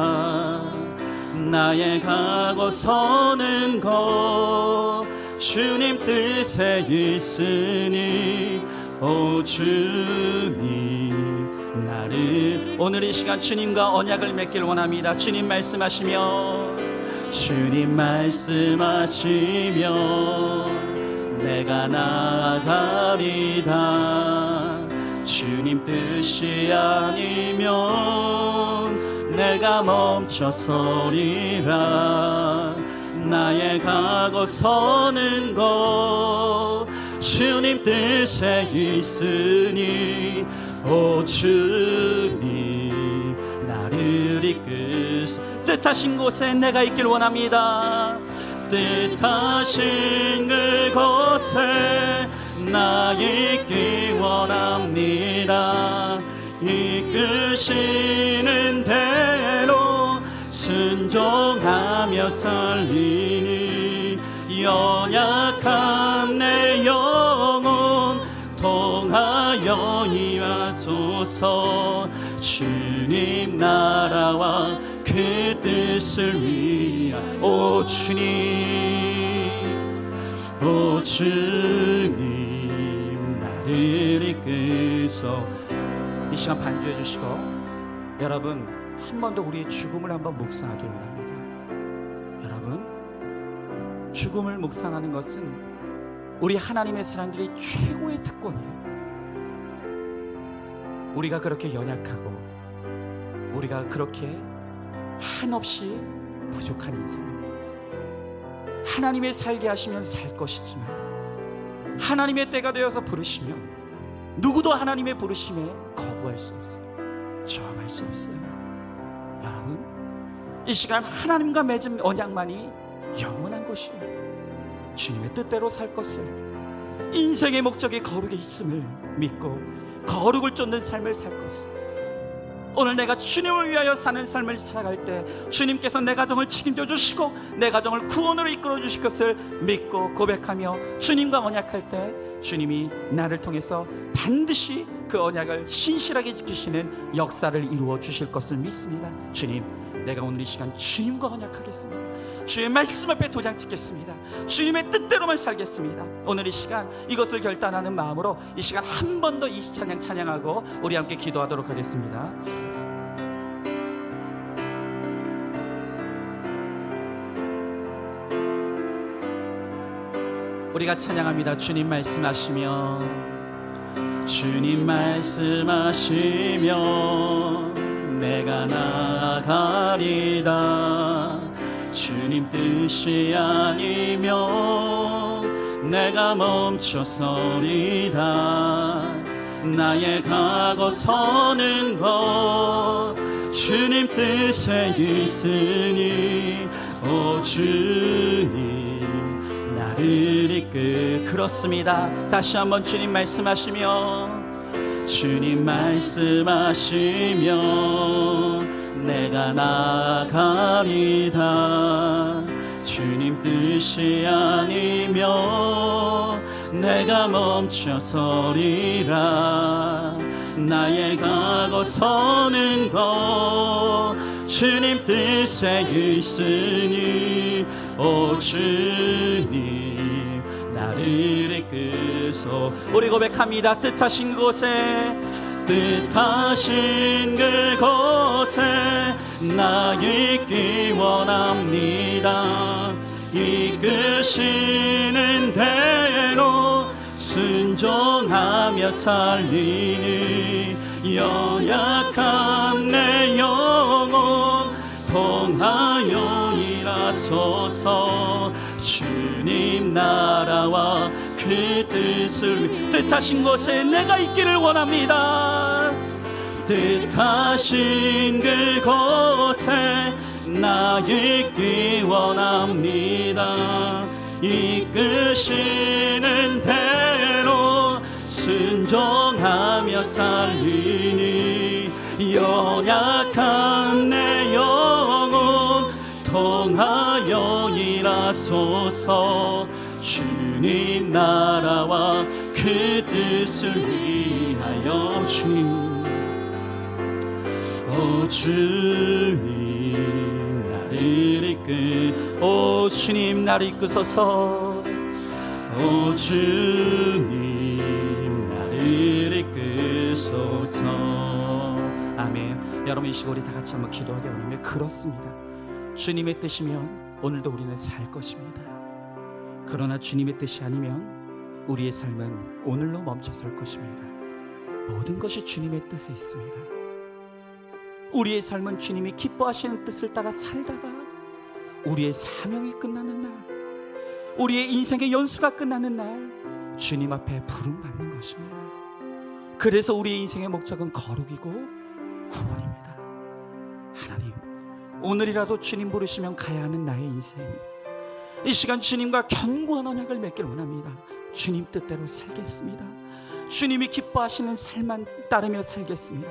Speaker 1: 나의 가고 서는 것 주님 뜻에 있으니 오 주님 나를 오늘 이 시간 주님과 언약을 맺길 원합니다. 주님 말씀하시며 내가 나아가리다. 주님 뜻이 아니면 내가 멈춰서리라. 나의 가고 서는 것 주님 뜻에 있으니 오 주님 나를 이끄소. 뜻하신 곳에 내가 있길 원합니다. 뜻하신 그곳에 나 있기 원합니다. 이끄시는 대로 순종하며 살리니 연약한 내 영혼 통하여 임하소서. 주님 나라와 그 뜻을 위하여 오 주님 나를 이끄소. 이 시간 반주해 주시고 여러분 한 번 더 우리의 죽음을 한번 묵상하길 원합니다. 여러분 죽음을 묵상하는 것은 우리 하나님의 사람들이 최고의 특권이에요. 우리가 그렇게 연약하고 우리가 그렇게 한없이 부족한 인생입니다. 하나님의 살게 하시면 살 것이지만 하나님의 때가 되어서 부르시면 누구도 하나님의 부르심에 거부할 수 없어요. 저항할 수 없어요. 여러분 이 시간 하나님과 맺은 언약만이 영원한 것이에요. 주님의 뜻대로 살 것을, 인생의 목적이 거룩에 있음을 믿고 거룩을 쫓는 삶을 살 것을, 오늘 내가 주님을 위하여 사는 삶을 살아갈 때 주님께서 내 가정을 책임져 주시고 내 가정을 구원으로 이끌어 주실 것을 믿고 고백하며 주님과 언약할 때 주님이 나를 통해서 반드시 그 언약을 신실하게 지키시는 역사를 이루어 주실 것을 믿습니다. 주님, 내가 오늘 이 시간 주님과 언약하겠습니다. 주의 말씀 앞에 도장 찍겠습니다. 주님의 뜻대로만 살겠습니다. 오늘 이 시간 이것을 결단하는 마음으로 이 시간 한 번 더 이 찬양 찬양하고 우리 함께 기도하도록 하겠습니다. 우리가 찬양합니다. 주님 말씀하시며 내가 나아가리다. 주님 뜻이 아니면 내가 멈춰서리다. 나의 가고 서는 것 주님 뜻에 있으니 오 주님 나를 이끌. 그렇습니다. 다시 한번 주님 말씀하시며 내가 나아가리다. 주님 뜻이 아니면 내가 멈춰서리라. 나의 가고 서는 것 주님 뜻에 있으니 오 주님 나를 이끄소. 우리 고백합니다. 뜻하신 그곳에 나 있기 원합니다. 이끄시는 대로 순종하며 살리니 연약한 내 영혼 통하여 일하소서. 주님 나라와 그 뜻을 뜻하신 곳에 내가 있기를 원합니다. 뜻하신 그곳에 나 있기 원합니다. 이끄시는 대로 순종하며 살리니 연약한 내 영혼 통하여 일하소서.
Speaker 2: 주옵소서. 주님 나라와 그 뜻을 위하여 주님 나를
Speaker 1: 주님 나를 이끄소서.
Speaker 2: 주님 나를 이끄소서.
Speaker 1: 아멘. 여러분, 이 시간 우리 다 같이 한번 기도하기 원하며, 그렇습니다. 주님의 뜻이면 오늘도 우리는 살 것입니다. 그러나 주님의 뜻이 아니면 우리의 삶은 오늘로 멈춰설 것입니다. 모든 것이 주님의 뜻에 있습니다. 우리의 삶은 주님이 기뻐하시는 뜻을 따라 살다가 우리의 사명이 끝나는 날, 우리의 인생의 연수가 끝나는 날 주님 앞에 부름받는 것입니다. 그래서 우리의 인생의 목적은 거룩이고 구원입니다. 하나님, 오늘이라도 주님 부르시면 가야 하는 나의 인생, 이 시간 주님과 견고한 언약을 맺길 원합니다. 주님 뜻대로 살겠습니다. 주님이 기뻐하시는 삶만 따르며 살겠습니다.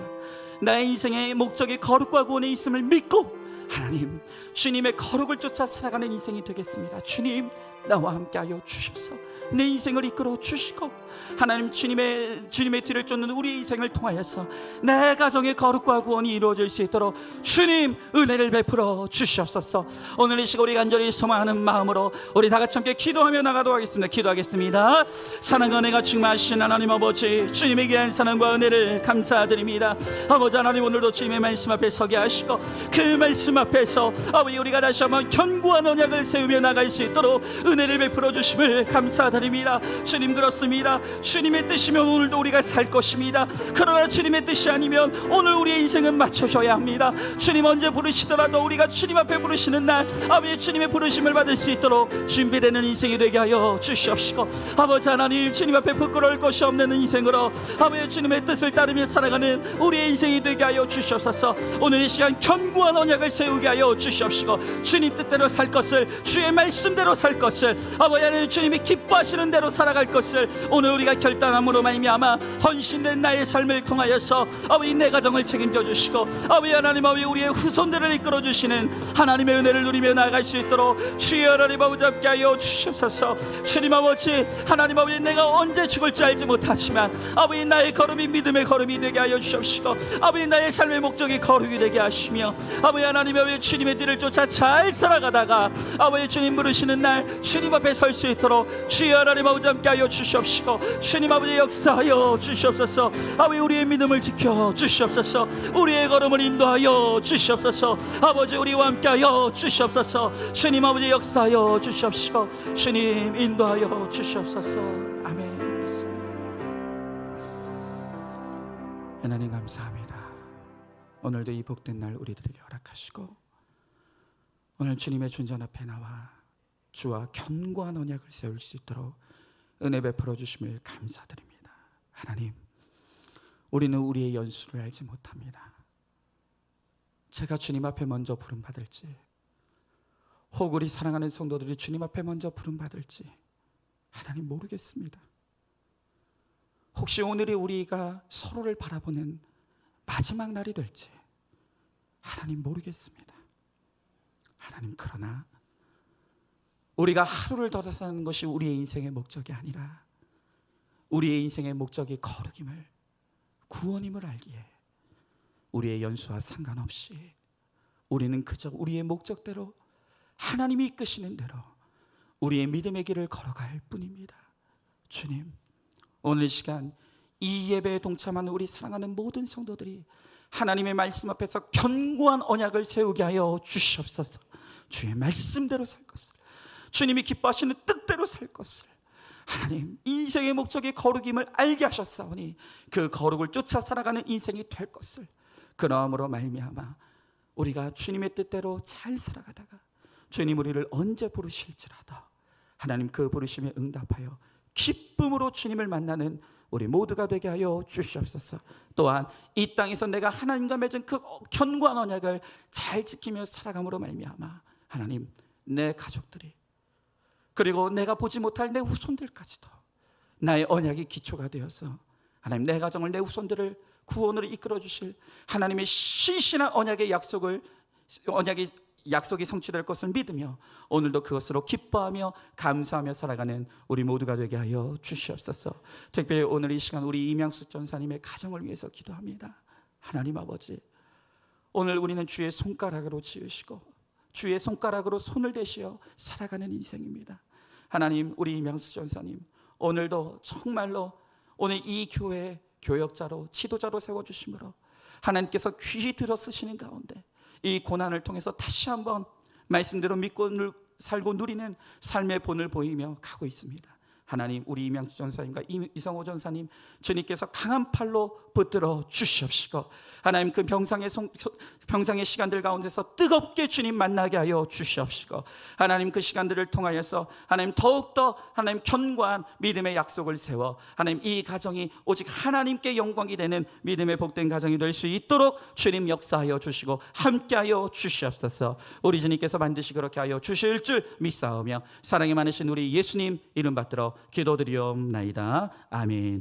Speaker 1: 나의 인생의 목적이 거룩과 구원에 있음을 믿고 하나님, 주님의 거룩을 쫓아 살아가는 인생이 되겠습니다. 주님, 나와 함께하여 주십시오. 내 인생을 이끌어 주시고 하나님, 주님의 뒤를 쫓는 우리 인생을 통하여서 내 가정의 거룩과 구원이 이루어질 수 있도록 주님 은혜를 베풀어 주시옵소서. 오늘 이 시간 우리 간절히 소망하는 마음으로 우리 다 같이 함께 기도하며 나가도록 하겠습니다. 기도하겠습니다. 사랑과 은혜가 충만하신 하나님 아버지, 주님의 귀한 사랑과 은혜를 감사드립니다. 아버지 하나님, 오늘도 주님의 말씀 앞에 서게 하시고 그 말씀 앞에서 아버지 우리가 다시 한번 견고한 언약을 세우며 나갈 수 있도록 은혜를 베풀어 주심을 감사드립니다. 주님, 그렇습니다. 주님의 뜻이면 오늘도 우리가 살 것입니다. 그러나 주님의 뜻이 아니면 오늘 우리의 인생은 맞춰져야 합니다. 주님 언제 부르시더라도 우리가 주님 앞에 부르시는 날 아버지 주님의 부르심을 받을 수 있도록 준비되는 인생이 되게 하여 주시옵시고, 아버지 하나님, 주님 앞에 부끄러울 것이 없는 인생으로 아버지 주님의 뜻을 따르며 살아가는 우리의 인생이 되게 하여 주시옵소서. 오늘 이 시간 견고한 언약을 세우게 하여 주시옵시고, 주님 뜻대로 살 것을, 주의 말씀대로 살 것을, 아버지 하나님 주님이 기뻐하시는 대로 살아갈 것을 오늘 우리가 결단함으로 말미암아 헌신된 나의 삶을 통하여서 아버지 내 가정을 책임져 주시고 아버지 하나님, 아버지 우리의 후손들을 이끌어 주시는 하나님의 은혜를 누리며 나아갈 수 있도록 주여 하나님 아버지 함께 하여 주시옵소서. 주님 아버지, 하나님 아버지, 내가 언제 죽을지 알지 못하지만 아버지 나의 걸음이 믿음의 걸음이 되게 하여 주시옵시고 아버지 나의 삶의 목적이 거룩이 되게 하시며 아버지 하나님 아버지 주님의 뒤를 쫓아 잘 살아가다가 아버지 주님 부르시는 날 주님 앞에 설 수 있도록 주여 하나님 아버지 함께 하여 주시옵시고 주님 아버지 역사하여 주시옵소서. 아버지 우리의 믿음을 지켜 주시옵소서. 우리의 걸음을 인도하여 주시옵소서. 아버지 우리와 함께 하여 주시옵소서. 주님 아버지 역사하여 주시옵시고 주님 인도하여 주시옵소서. 아멘. 하나님 감사합니다. 오늘도 이 복된 날 우리들에게 허락하시고 오늘 주님의 존전 앞에 나와 주와 견고한 언약을 세울 수 있도록 은혜 베풀어 주심을 감사드립니다. 하나님, 우리는 우리의 연수를 알지 못합니다. 제가 주님 앞에 먼저 부름받을지, 혹 우리 사랑하는 성도들이 주님 앞에 먼저 부름받을지 하나님 모르겠습니다. 혹시 오늘이 우리가 서로를 바라보는 마지막 날이 될지 하나님 모르겠습니다. 하나님, 그러나 우리가 하루를 더 사는 것이 우리의 인생의 목적이 아니라 우리의 인생의 목적이 거룩임을, 구원임을 알기에 우리의 연수와 상관없이 우리는 그저 우리의 목적대로 하나님이 이끄시는 대로 우리의 믿음의 길을 걸어갈 뿐입니다. 주님, 오늘 이 시간 이 예배에 동참하는 우리 사랑하는 모든 성도들이 하나님의 말씀 앞에서 견고한 언약을 세우게 하여 주시옵소서. 주의 말씀대로 살 것을, 주님이 기뻐하시는 뜻대로 살 것을, 하나님 인생의 목적이 거룩임을 알게 하셨사오니 그 거룩을 쫓아 살아가는 인생이 될 것을, 그러함으로 말미암아 우리가 주님의 뜻대로 잘 살아가다가 주님 우리를 언제 부르실지라도 하나님 그 부르심에 응답하여 기쁨으로 주님을 만나는 우리 모두가 되게 하여 주시옵소서. 또한 이 땅에서 내가 하나님과 맺은 그 견고한 언약을 잘 지키며 살아감으로 말미암아 하나님 내 가족들이, 그리고 내가 보지 못할 내 후손들까지도 나의 언약이 기초가 되어서 하나님 내 가정을, 내 후손들을 구원으로 이끌어 주실 하나님의 신실한 언약의 약속을, 언약이 약속이 성취될 것을 믿으며 오늘도 그것으로 기뻐하며 감사하며 살아가는 우리 모두가 되게 하여 주시옵소서. 특별히 오늘 이 시간 우리 이명숙 전사님의 가정을 위해서 기도합니다. 하나님 아버지, 오늘 우리는 주의 손가락으로 지으시고 주의 손가락으로 손을 대시어 살아가는 인생입니다. 하나님, 우리 이명숙 전사님 오늘도 정말로 오늘 이 교회 교역자로 지도자로 세워주심으로 하나님께서 귀히 들어 쓰시는 가운데 이 고난을 통해서 다시 한번 말씀대로 믿고 살고 누리는 삶의 본을 보이며 가고 있습니다. 하나님, 우리 이명수 전사님과 이성호 전사님 주님께서 강한 팔로 붙들어 주시옵시고 하나님 그 병상의 시간들 가운데서 뜨겁게 주님 만나게 하여 주시옵시고 하나님 그 시간들을 통하여서 하나님 더욱더 하나님 견고한 믿음의 약속을 세워 하나님 이 가정이 오직 하나님께 영광이 되는 믿음의 복된 가정이 될 수 있도록 주님 역사하여 주시고 함께하여 주시옵소서. 우리 주님께서 반드시 그렇게 하여 주실 줄 믿사오며 사랑이 많으신 우리 예수님 이름 받들어 기도드리옵나이다. 아멘.